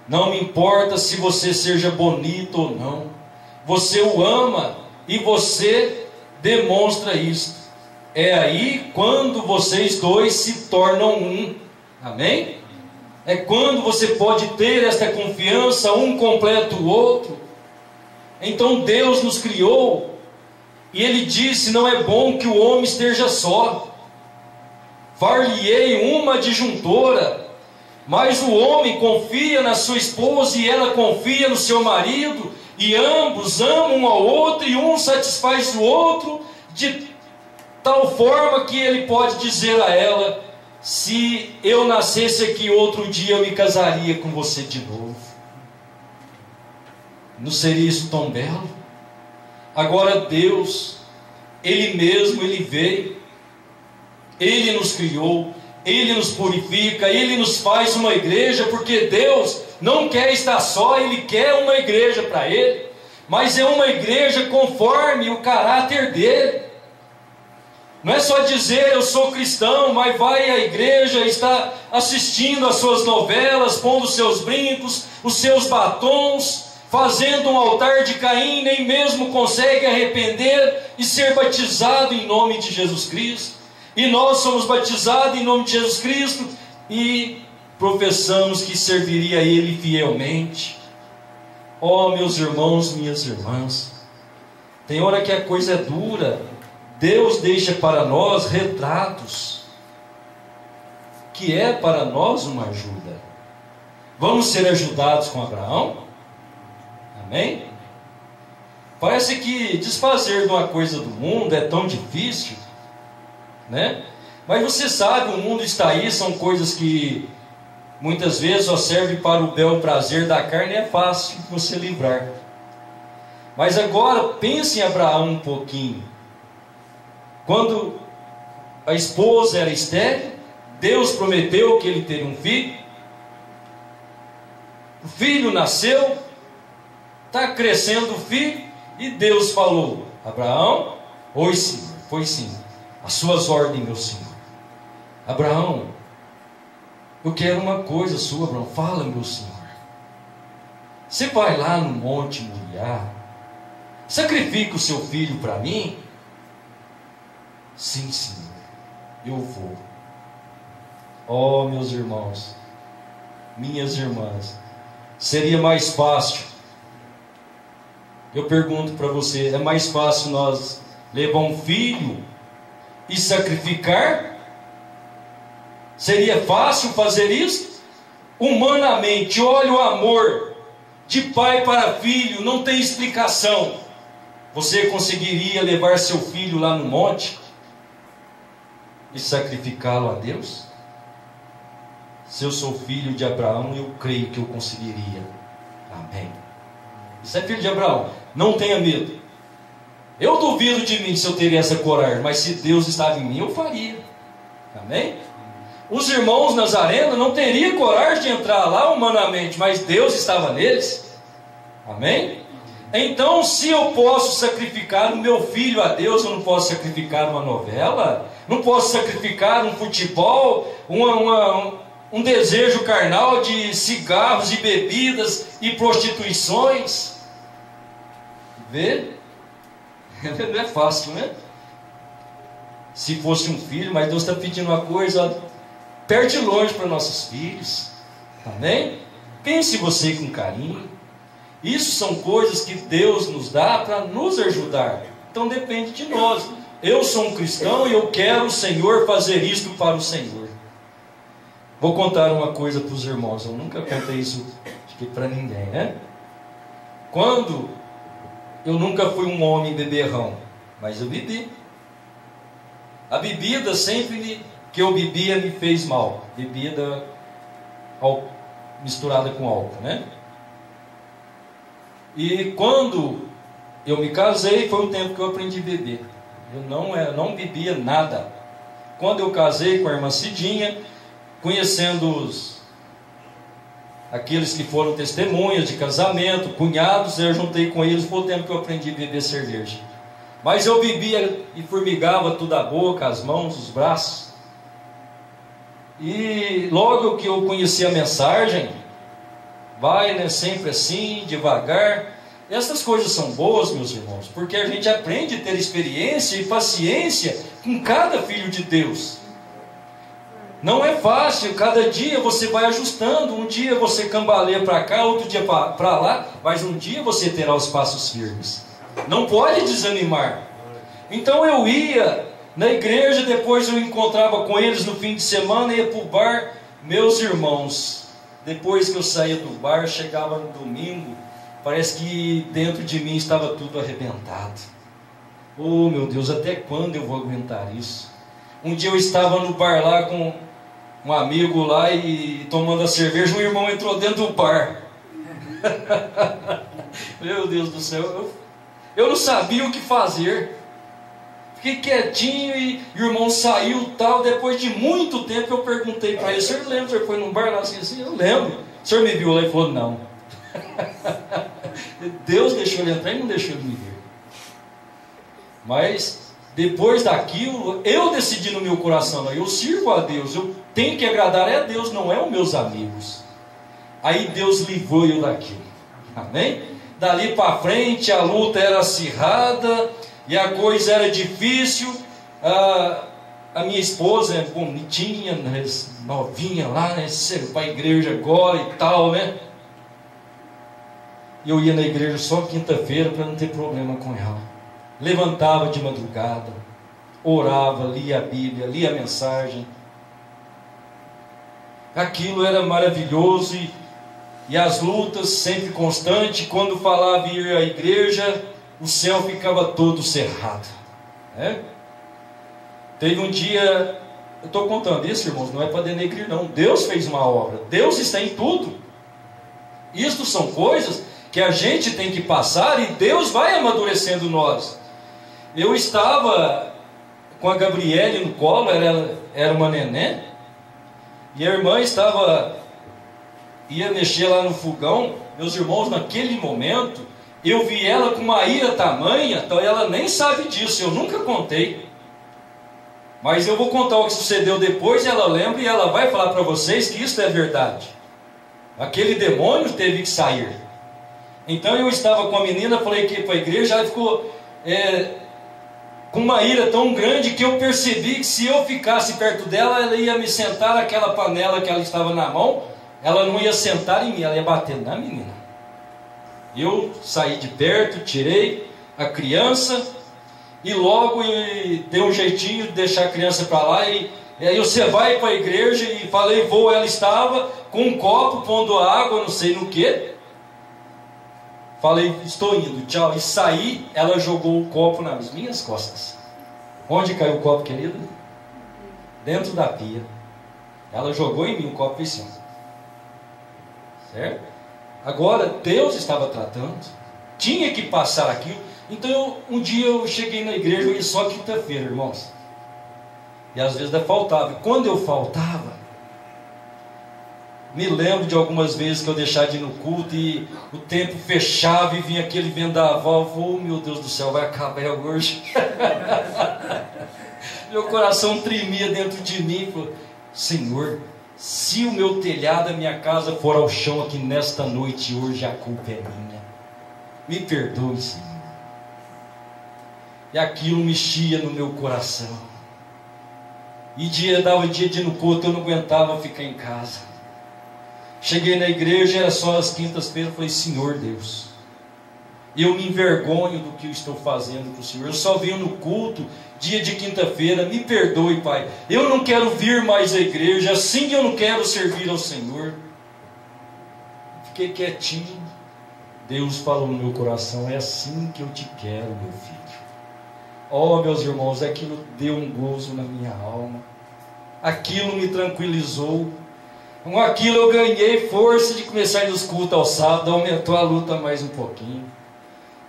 Não me importa se você seja bonito ou não, você o ama e você demonstra isso. É aí quando vocês dois se tornam um. Amém? É quando você pode ter esta confiança, um completa o outro. Então Deus nos criou e Ele disse: não é bom que o homem esteja só, far-lhe-ei uma adjuntora. Mas o homem confia na sua esposa e ela confia no seu marido, e ambos amam um ao outro, e um satisfaz o outro, de tal forma que ele pode dizer a ela: se eu nascesse aqui outro dia, eu me casaria com você de novo. Não seria isso tão belo? Agora Deus, Ele mesmo, Ele veio, Ele nos criou, Ele nos purifica, Ele nos faz uma igreja, porque Deus não quer estar só, Ele quer uma igreja para Ele, mas é uma igreja conforme o caráter dEle. Não é só dizer eu sou cristão, mas vai à igreja, está assistindo às suas novelas, pondo os seus brincos, os seus batons, fazendo um altar de Caim, nem mesmo consegue arrepender e ser batizado em nome de Jesus Cristo. E nós somos batizados em nome de Jesus Cristo e professamos que serviria a Ele fielmente. Oh, meus irmãos, minhas irmãs, tem hora que a coisa é dura. Deus deixa para nós retratos, que é para nós uma ajuda. Vamos ser ajudados com Abraão? Amém? Parece que desfazer de uma coisa do mundo é tão difícil, né? Mas você sabe, o mundo está aí, são coisas que muitas vezes só servem para o bel prazer da carne, é fácil você livrar. Mas agora pense em Abraão um pouquinho. Quando a esposa era estéril, Deus prometeu que ele teria um filho. O filho nasceu, está crescendo o filho, e Deus falou: Abraão, oi Senhor, foi sim, as suas ordens, meu Senhor. Abraão, eu quero uma coisa sua, Abraão, fala, meu Senhor. Você vai lá no Monte Moriá, sacrifica o seu filho para mim? Sim, Senhor, eu vou. Oh, meus irmãos, minhas irmãs, seria mais fácil, eu pergunto para você, é mais fácil nós levar um filho e sacrificar? Seria fácil fazer isso? Humanamente, olha o amor de pai para filho, não tem explicação. Você conseguiria levar seu filho lá no monte e sacrificá-lo a Deus? Se eu sou filho de Abraão, eu creio que eu conseguiria. Amém. Você é filho de Abraão, não tenha medo. Eu duvido de mim se eu teria essa coragem, mas se Deus estava em mim, eu faria. Amém? Os irmãos nazarenos não teriam coragem de entrar lá humanamente, mas Deus estava neles. Amém? Então, se eu posso sacrificar o meu filho a Deus, eu não posso sacrificar uma novela, não posso sacrificar um futebol, um desejo carnal de cigarros e bebidas e prostituições. Vê? Não é fácil, né? Se fosse um filho, mas Deus está pedindo uma coisa, perto e longe para nossos filhos. Amém? Pense você com carinho. Isso são coisas que Deus nos dá para nos ajudar. Então depende de nós. Eu sou um cristão e eu quero o Senhor fazer isto para o Senhor. Vou contar uma coisa para os irmãos. Eu nunca contei isso para ninguém, né? Eu nunca fui um homem beberrão, mas eu bebi. A bebida sempre que eu bebia me fez mal. Bebida misturada com álcool, né? E quando eu me casei, foi um tempo que eu aprendi a beber. Eu não bebia nada. Quando eu casei com a irmã Cidinha, conhecendo aqueles que foram testemunhas de casamento, cunhados, eu juntei com eles, foi o tempo que eu aprendi a beber cerveja. Mas eu bebia e formigava tudo a boca, as mãos, os braços. E logo que eu conheci a mensagem, vai, né, sempre assim, devagar. Essas coisas são boas, meus irmãos, porque a gente aprende a ter experiência e paciência com cada filho de Deus. Não é fácil, cada dia você vai ajustando, um dia você cambaleia para cá, outro dia para lá, mas um dia você terá os passos firmes. Não pode desanimar. Então eu ia na igreja, depois eu encontrava com eles no fim de semana, ia para o bar. Meus irmãos, depois que eu saía do bar, chegava no domingo, parece que dentro de mim estava tudo arrebentado. Oh meu Deus, até quando eu vou aguentar isso? Um dia eu estava no bar lá com um amigo lá e tomando a cerveja, um irmão entrou dentro do bar. Meu Deus do céu, eu não sabia o que fazer. Fiquei quietinho e o irmão saiu tal. Depois de muito tempo eu perguntei para ele: o senhor lembra? O senhor foi num bar lá assim? Eu lembro. O senhor me viu lá? Ele falou: não. Deus deixou ele entrar e não deixou ele me ver. Mas depois daquilo, eu decidi no meu coração: não, eu sirvo a Deus, eu tenho que agradar a Deus, não é os meus amigos. Aí Deus livrou eu daquilo. Amém? Dali para frente a luta era acirrada e a coisa era difícil. A minha esposa é bonitinha, né, novinha lá, né, sendo para a igreja agora e tal, né? Eu ia na igreja só quinta-feira para não ter problema com ela. Levantava de madrugada, orava, lia a Bíblia, lia a mensagem. Aquilo era maravilhoso e as lutas sempre constantes. Quando falava em ir à igreja, o céu ficava todo cerrado, né? Teve um dia, eu estou contando isso, irmãos, não é para denegrir não. Deus fez uma obra, Deus está em tudo. Isto são coisas que a gente tem que passar e Deus vai amadurecendo nós. Eu estava com a Gabriele no colo, ela era uma neném, e a irmã ia mexer lá no fogão. Meus irmãos, naquele momento, eu vi ela com uma ira tamanha, então ela nem sabe disso, eu nunca contei. Mas eu vou contar o que sucedeu depois, e ela lembra, e ela vai falar para vocês que isso é verdade. Aquele demônio teve que sair. Então eu estava com a menina, falei que ia para a igreja, ela ficou com uma ira tão grande que eu percebi que se eu ficasse perto dela, ela ia me sentar naquela panela que ela estava na mão, ela não ia sentar em mim, ela ia bater na menina. Eu saí de perto, tirei a criança e logo dei um jeitinho de deixar a criança para lá. E aí você vai para a igreja e falei, vou. Ela estava com um copo pondo água, não sei no que. Falei, estou indo, tchau. E saí, ela jogou o copo nas minhas costas. Onde caiu o copo, querido? Dentro da pia. Ela jogou em mim, o copo fez assim. Certo? Agora, Deus estava tratando. Tinha que passar aquilo. Então, um dia eu cheguei na igreja, eu ia só quinta-feira, irmãos. E às vezes faltava. E quando eu faltava, me lembro de algumas vezes que eu deixava de ir no culto e o tempo fechava e vinha aquele vendaval. Oh, meu Deus do céu, vai acabar hoje. Meu coração tremia dentro de mim. Falei, Senhor, se o meu telhado, a minha casa for ao chão aqui nesta noite hoje, a culpa é minha. Me perdoe, Senhor. E aquilo mexia no meu coração. E dava dia de ir no culto, eu não aguentava ficar em casa. Cheguei na igreja, era só as quintas-feiras, falei, Senhor Deus, eu me envergonho do que eu estou fazendo para o Senhor. Eu só venho no culto, dia de quinta-feira, me perdoe, Pai. Eu não quero vir mais à igreja, assim eu não quero servir ao Senhor. Fiquei quietinho. Deus falou no meu coração, é assim que eu te quero, meu filho. Oh, meus irmãos, aquilo deu um gozo na minha alma. Aquilo me tranquilizou. Com aquilo eu ganhei força de começar a ir nos cultos ao sábado. Aumentou a luta mais um pouquinho.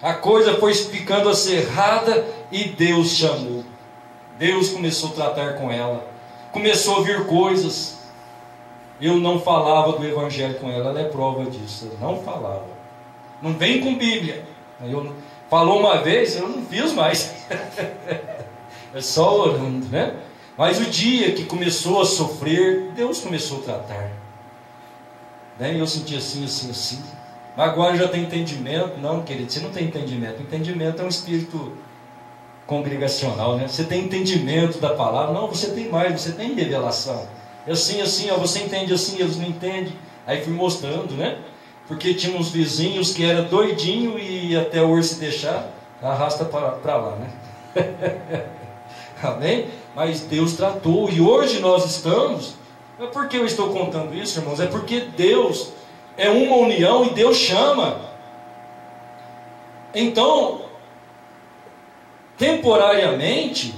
A coisa foi ficando acirrada e Deus chamou. Deus começou a tratar com ela. Começou a vir coisas. eu não falava do Evangelho com ela. Ela é prova disso, eu não falava. Não vem com Bíblia. Falou uma vez, eu não fiz mais. É só orando, né? Mas o dia que começou a sofrer, Deus começou a tratar. Né? Eu senti assim. Mas agora já tem entendimento. Não, querido, você não tem entendimento. Entendimento é um espírito congregacional, né? Você tem entendimento da palavra. Não, você tem mais, você tem revelação. Assim, ó, você entende assim, eles não entendem. Aí fui mostrando, né? Porque tinha uns vizinhos que era doidinho e até o urso deixar, arrasta para lá, né? Amém? Mas Deus tratou, e hoje nós estamos. É por que eu estou contando isso, irmãos? É porque Deus é uma união e Deus chama. Então, temporariamente,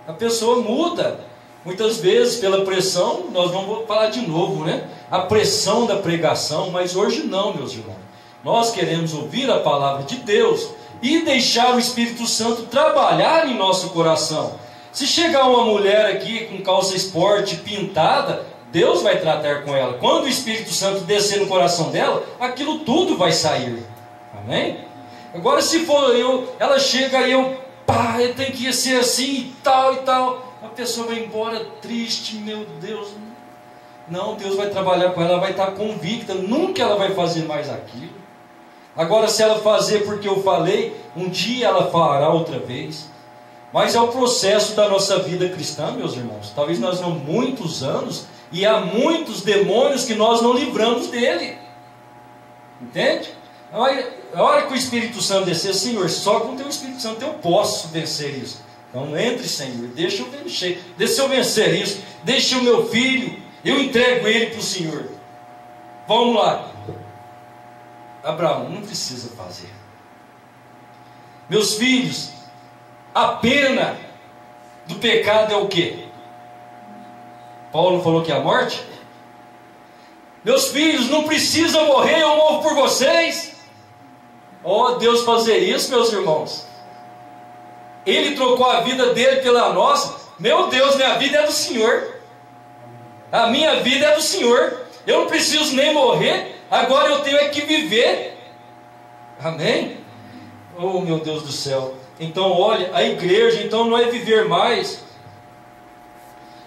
a pessoa muda. Muitas vezes, pela pressão, nós vamos falar de novo, né? A pressão da pregação, mas hoje não, meus irmãos. Nós queremos ouvir a palavra de Deus e deixar o Espírito Santo trabalhar em nosso coração. Se chegar uma mulher aqui com calça esporte pintada, Deus vai tratar com ela. Quando o Espírito Santo descer no coração dela, aquilo tudo vai sair. Amém? Agora, se for ela chega e eu tenho que ser assim e tal, a pessoa vai embora triste, meu Deus. Não, Deus vai trabalhar com ela, ela vai estar convicta, nunca ela vai fazer mais aquilo. Agora, se ela fazer porque eu falei, um dia ela fará outra vez. Mas é o processo da nossa vida cristã, meus irmãos. Talvez nós vamos muitos anos e há muitos demônios que nós não livramos dele. Entende? A hora que o Espírito Santo descer, Senhor, só com o teu Espírito Santo eu posso vencer isso. Então entre, Senhor, deixa eu vencer, deixa eu vencer isso, deixa o meu filho, eu entrego ele para o Senhor. Vamos lá. Abraão, não precisa fazer. Meus filhos, a pena do pecado é o quê? Paulo falou que é a morte. Meus filhos, não precisa morrer, eu morro por vocês. Deus fazer isso, meus irmãos. Ele trocou a vida dele pela nossa. Meu Deus, minha vida é do Senhor. A minha vida é do Senhor. Eu não preciso nem morrer. Agora eu tenho é que viver. Amém? Oh, meu Deus do céu. Então, olha, a igreja então não é viver mais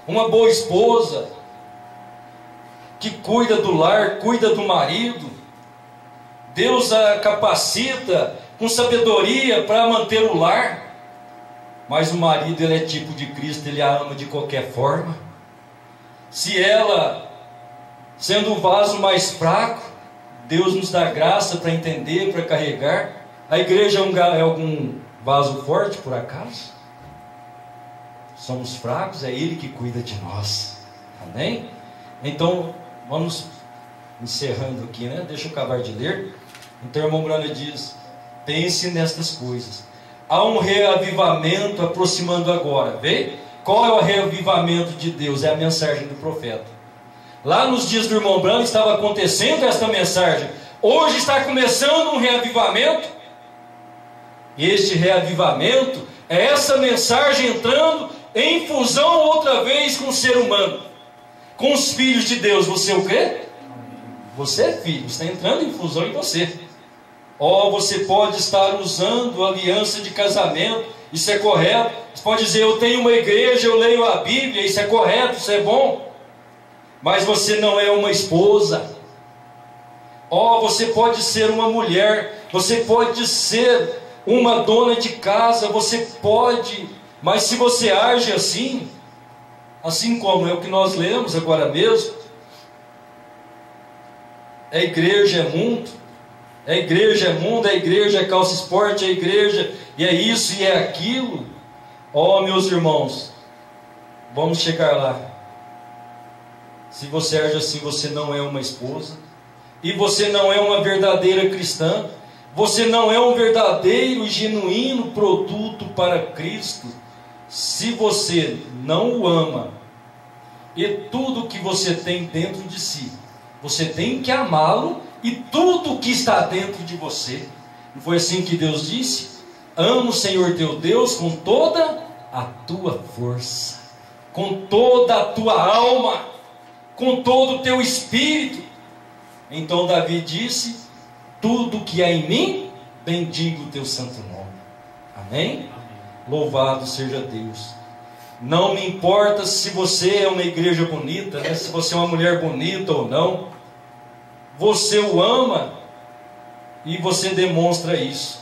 uma boa esposa que cuida do lar, cuida do marido. Deus a capacita com sabedoria para manter o lar. Mas o marido, ele é tipo de Cristo, ele a ama de qualquer forma. Se ela, sendo um vaso mais fraco, Deus nos dá graça para entender, para carregar. A igreja é algum vaso forte, por acaso? Somos fracos, é Ele que cuida de nós. Amém? Então, vamos encerrando aqui, né? Deixa eu acabar de ler. Então, o irmão Brano diz: pense nestas coisas. Há um reavivamento aproximando agora. Vê? Qual é o reavivamento de Deus? É a mensagem do profeta. Lá nos dias do irmão Brano estava acontecendo esta mensagem. Hoje está começando um reavivamento. Este reavivamento é essa mensagem entrando em fusão outra vez com o ser humano, com os filhos de Deus. Você o crê? Você é filho, está entrando em fusão em você. Você pode estar usando aliança de casamento, isso é correto. Você pode dizer: eu tenho uma igreja, eu leio a Bíblia, isso é correto, isso é bom. Mas você não é uma esposa. Você pode ser uma mulher, você pode ser uma dona de casa, você pode, mas se você age assim como é o que nós lemos agora mesmo, a igreja é mundo, a igreja é calça esporte, a igreja e é isso e é aquilo. Meus irmãos, vamos chegar lá. Se você age assim, você não é uma esposa, e você não é uma verdadeira cristã. Você não é um verdadeiro e genuíno produto para Cristo se você não o ama. E tudo que você tem dentro de si, você tem que amá-lo, e tudo que está dentro de você. Não foi assim que Deus disse? Ama o Senhor teu Deus com toda a tua força, com toda a tua alma, com todo o teu espírito. Então Davi disse: tudo que há em mim, bendigo o teu santo nome. Amém? Louvado seja Deus. Não me importa se você é uma igreja bonita, né? Se você é uma mulher bonita ou não. Você o ama e você demonstra isso.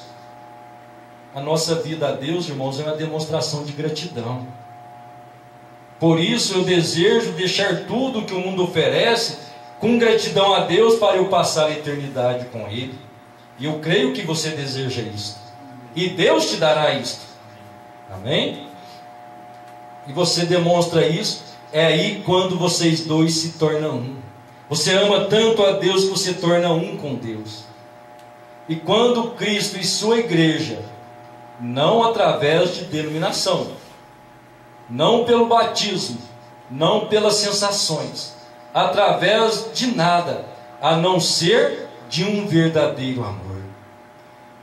A nossa vida a Deus, irmãos, é uma demonstração de gratidão. Por isso eu desejo deixar tudo que o mundo oferece com gratidão a Deus, para eu passar a eternidade com Ele. E eu creio que você deseja isso. E Deus te dará isto. Amém? E você demonstra isso. É aí quando vocês dois se tornam um. Você ama tanto a Deus que você torna um com Deus. E quando Cristo e sua igreja, não através de denominação, não pelo batismo, não pelas sensações, através de nada, a não ser de um verdadeiro amor.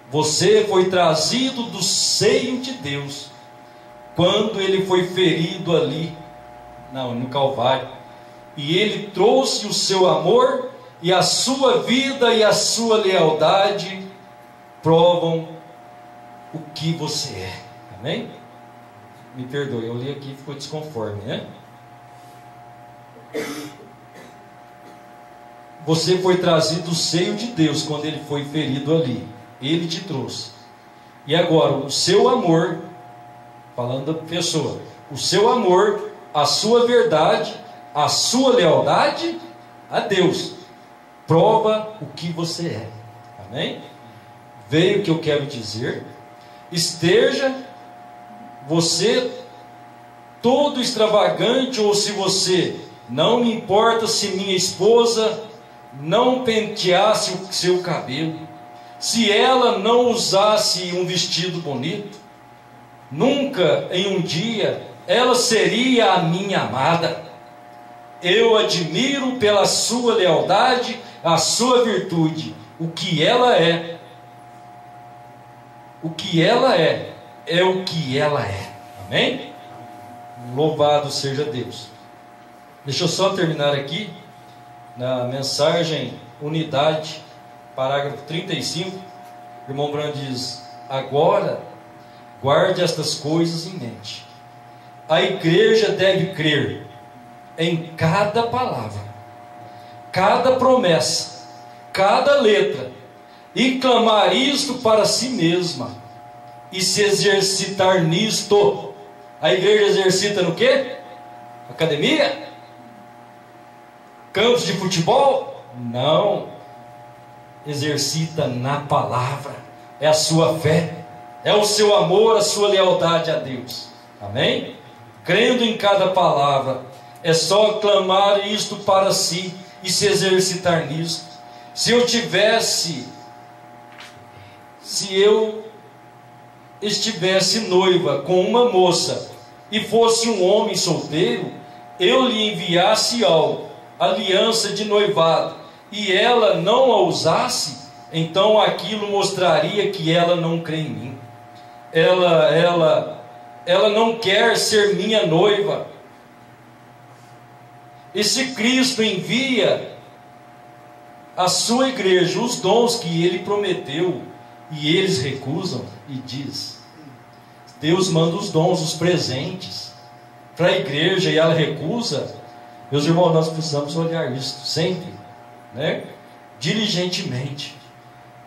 Você foi trazido do seio de Deus quando Ele foi ferido ali no Calvário, e Ele trouxe o seu amor, e a sua vida e a sua lealdade provam o que você é. Amém? Me perdoe, eu li aqui e ficou desconforme, né? Você foi trazido do seio de Deus quando Ele foi ferido ali. Ele te trouxe. E agora, o seu amor, falando da pessoa, o seu amor, a sua verdade, a sua lealdade a Deus, prova o que você é. Amém? Veio o que eu quero dizer. Esteja você todo extravagante, ou se você, não me importa se minha esposa não penteasse o seu cabelo, se ela não usasse um vestido bonito, nunca em um dia ela seria a minha amada. Eu admiro pela sua lealdade, a sua virtude, o que ela é. O que ela é o que ela é. Amém? Louvado seja Deus. Deixa eu só terminar aqui na mensagem unidade, parágrafo 35. O irmão Brando diz: agora guarde estas coisas em mente. A igreja deve crer em cada palavra, cada promessa, cada letra, e clamar isto para si mesma, e se exercitar nisto. A igreja exercita no quê? Academia? Campos de futebol? Não. Exercita na palavra. É a sua fé, é o seu amor, a sua lealdade a Deus. Amém? Crendo em cada palavra, é só clamar isto para si e se exercitar nisto. Se eu estivesse noiva com uma moça e fosse um homem solteiro, eu lhe enviasse algo, aliança de noivado, e ela não a usasse, então aquilo mostraria que ela não crê em mim. Ela não quer ser minha noiva. E se Cristo envia a sua igreja os dons que Ele prometeu, e eles recusam, e diz: Deus manda os dons, os presentes para a igreja, e ela recusa. Meus irmãos, nós precisamos olhar isso sempre, né? Diligentemente.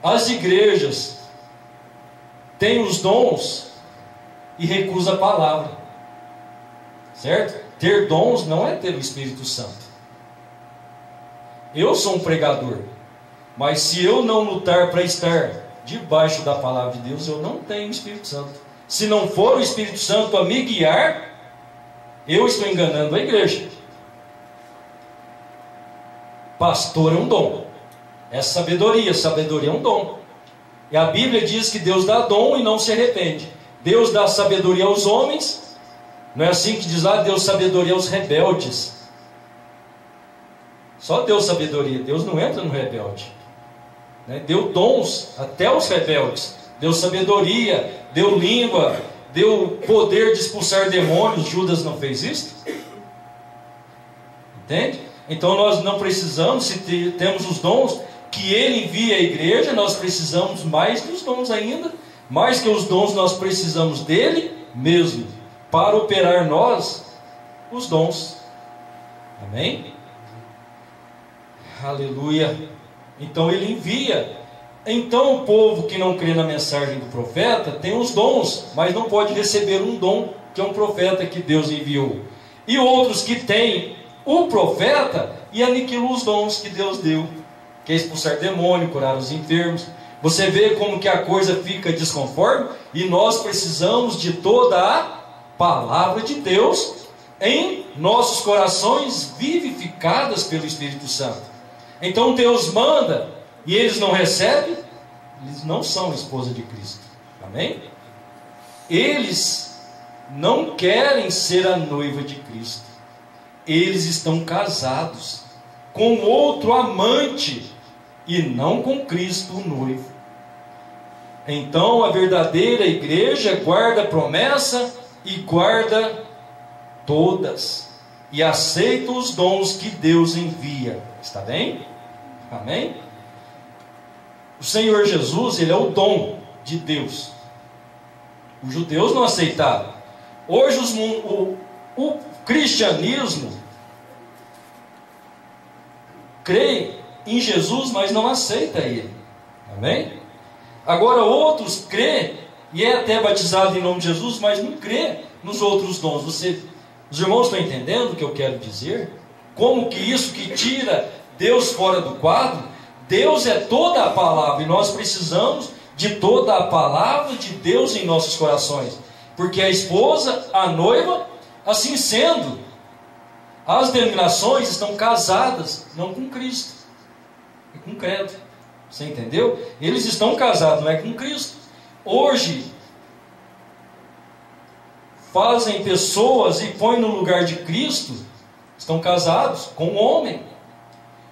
As igrejas têm os dons e recusam a palavra, certo? Ter dons não é ter o Espírito Santo. Eu sou um pregador, mas se eu não lutar para estar debaixo da palavra de Deus, eu não tenho o Espírito Santo. Se não for o Espírito Santo a me guiar, eu estou enganando a igreja. Pastor é um dom, é sabedoria. Sabedoria é um dom, e a Bíblia diz que Deus dá dom e não se arrepende. Deus dá sabedoria aos homens. Não é assim que diz lá: Deus sabedoria aos rebeldes. Só deu sabedoria, Deus não entra no rebelde, né? Deu dons até aos rebeldes. Deu sabedoria, deu língua, deu poder de expulsar demônios. Judas não fez isso? Entende? Então nós não precisamos, se temos os dons que Ele envia à igreja, nós precisamos mais dos dons ainda. Mais que os dons, nós precisamos dele mesmo, para operar nós os dons. Amém? Aleluia. Então Ele envia. Então o povo que não crê na mensagem do profeta tem os dons, mas não pode receber um dom, que é um profeta que Deus enviou. E outros que têm o profeta e aniquilam os dons que Deus deu, que é expulsar demônio, curar os enfermos. Você vê como que a coisa fica desconforme, e nós precisamos de toda a palavra de Deus em nossos corações, vivificadas pelo Espírito Santo. Então Deus manda e eles não recebem, eles não são esposa de Cristo. Amém? Eles não querem ser a noiva de Cristo. Eles estão casados com outro amante e não com Cristo, o noivo. Então a verdadeira igreja guarda a promessa e guarda todas, e aceita os dons que Deus envia. Está bem? Amém? O Senhor Jesus, Ele é o dom de Deus. Os judeus não aceitaram. Hoje o cristianismo crê em Jesus, mas não aceita Ele. Amém? Agora outros crê, e é até batizado em nome de Jesus, mas não crê nos outros dons. Os irmãos estão entendendo o que eu quero dizer? Como que isso que tira Deus fora do quadro? Deus é toda a palavra, e nós precisamos de toda a palavra de Deus em nossos corações. Porque a esposa, a noiva, assim sendo, as denominações estão casadas, não com Cristo, é com credo. Você entendeu? Eles estão casados, não é com Cristo. Hoje, fazem pessoas e põem no lugar de Cristo, estão casados com um homem,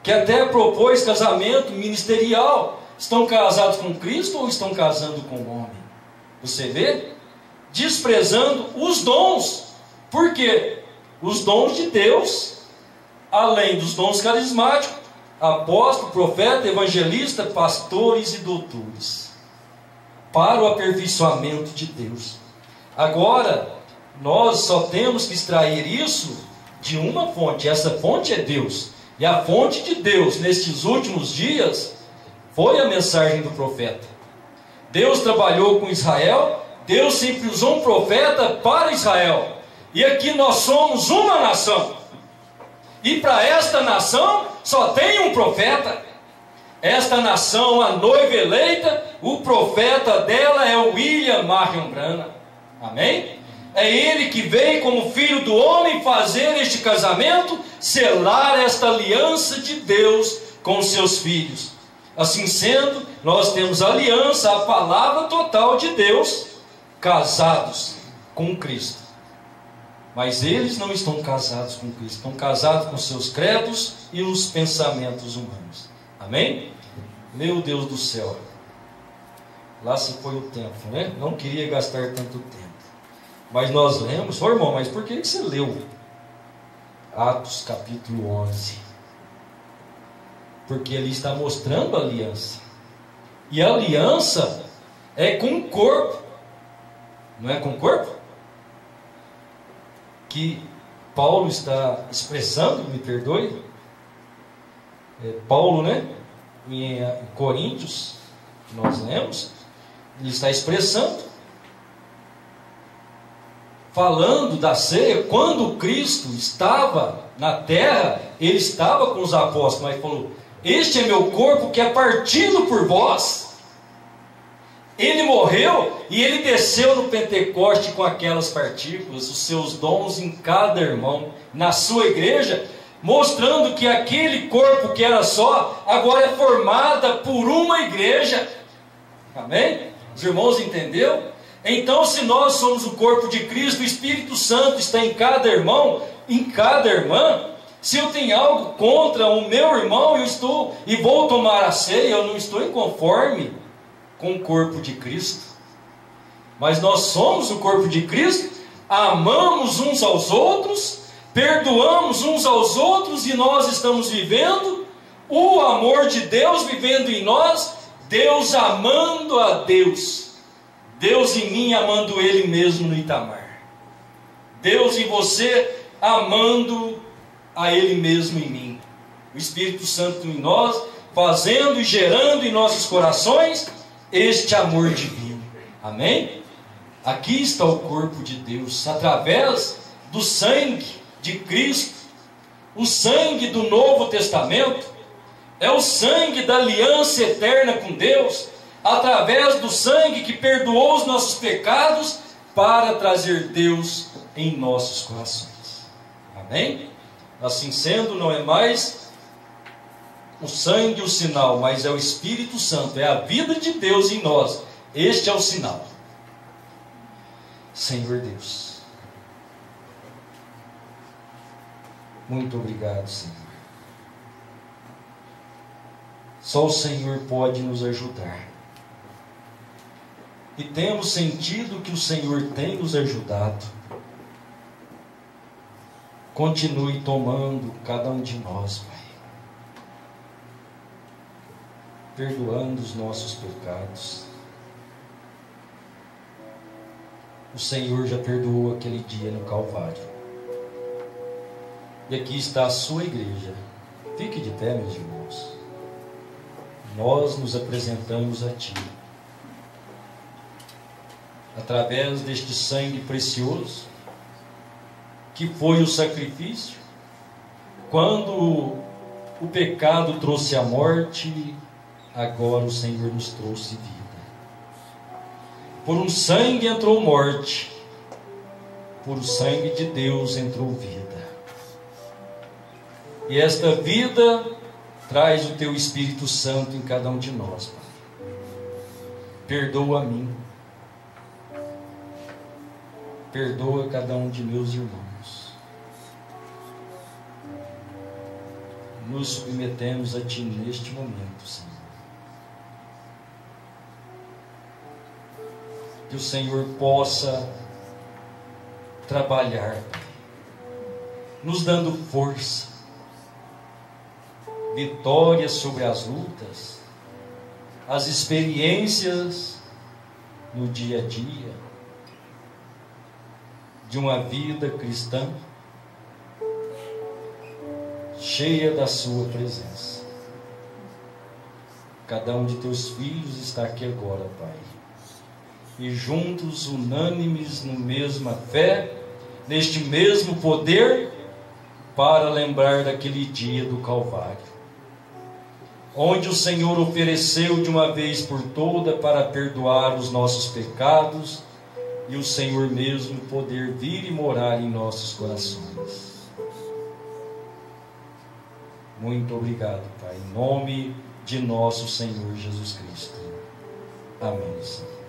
que até propôs casamento ministerial. Estão casados com Cristo ou estão casando com o homem? Você vê? Desprezando os dons. Por quê? Os dons de Deus, além dos dons carismáticos, apóstolo, profeta, evangelista, pastores e doutores, para o aperfeiçoamento de Deus. Agora, nós só temos que extrair isso de uma fonte. Essa fonte é Deus. E a fonte de Deus, nestes últimos dias, foi a mensagem do profeta. Deus trabalhou com Israel, Deus sempre usou um profeta para Israel. E aqui nós somos uma nação. E para esta nação só tem um profeta. Esta nação, a noiva eleita, o profeta dela é William Marion Branham. Amém? É ele que veio como filho do homem fazer este casamento, selar esta aliança de Deus com seus filhos. Assim sendo, nós temos a aliança, a palavra total de Deus, casados com Cristo. Mas eles não estão casados com Cristo, estão casados com seus credos e os pensamentos humanos. Amém? Meu Deus do céu. Lá se foi o tempo, né? Não queria gastar tanto tempo. Mas nós lemos, irmão, mas por que você leu Atos capítulo 11? Porque ali está mostrando a aliança. E a aliança é com o corpo. Não é com o corpo? Que Paulo está expressando, me perdoe. Paulo, né? Em Coríntios, que nós lemos, ele está expressando, falando da ceia. Quando Cristo estava na terra, ele estava com os apóstolos, mas falou: este é meu corpo que é partido por vós. Ele morreu e ele desceu no Pentecoste com aquelas partículas, os seus dons em cada irmão, na sua igreja, mostrando que aquele corpo que era só, agora é formada por uma igreja. Amém? Os irmãos entenderam? Então, se nós somos o corpo de Cristo, o Espírito Santo está em cada irmão, em cada irmã. Se eu tenho algo contra o meu irmão, eu estou e vou tomar a ceia, eu não estou inconforme com o corpo de Cristo. Mas nós somos o corpo de Cristo, amamos uns aos outros, perdoamos uns aos outros e nós estamos vivendo o amor de Deus vivendo em nós, Deus amando a Deus, Deus em mim amando Ele mesmo no Itamar, Deus em você amando a Ele mesmo em mim, o Espírito Santo em nós, fazendo e gerando em nossos corações este amor divino. Amém? Aqui está o corpo de Deus, através do sangue de Cristo, o sangue do Novo Testamento, é o sangue da aliança eterna com Deus, através do sangue que perdoou os nossos pecados, para trazer Deus em nossos corações. Amém? Assim sendo, não é mais o sangue o sinal, mas é o Espírito Santo, é a vida de Deus em nós. Este é o sinal. Senhor Deus, muito obrigado, Senhor. Só o Senhor pode nos ajudar. E temos sentido que o Senhor tem nos ajudado. Continue tomando cada um de nós, Pai, perdoando os nossos pecados. O Senhor já perdoou aquele dia no Calvário. E aqui está a sua igreja. Fique de pé, meus irmãos. Nós nos apresentamos a Ti, através deste sangue precioso, que foi o sacrifício. Quando o pecado trouxe a morte, agora o Senhor nos trouxe vida. Por um sangue entrou morte, por o sangue de Deus entrou vida. E esta vida traz o Teu Espírito Santo em cada um de nós, Pai. Perdoa a mim. Perdoa cada um de meus irmãos. Nos submetemos a Ti neste momento, Senhor. Que o Senhor possa trabalhar, Pai, nos dando força, vitória sobre as lutas, as experiências no dia a dia de uma vida cristã cheia da Sua presença. Cada um de Teus filhos está aqui agora, Pai, e juntos, unânimes, na mesma fé, neste mesmo poder, para lembrar daquele dia do Calvário, onde o Senhor ofereceu de uma vez por toda para perdoar os nossos pecados, e o Senhor mesmo poder vir e morar em nossos corações. Muito obrigado, Pai, em nome de nosso Senhor Jesus Cristo. Amém, Senhor.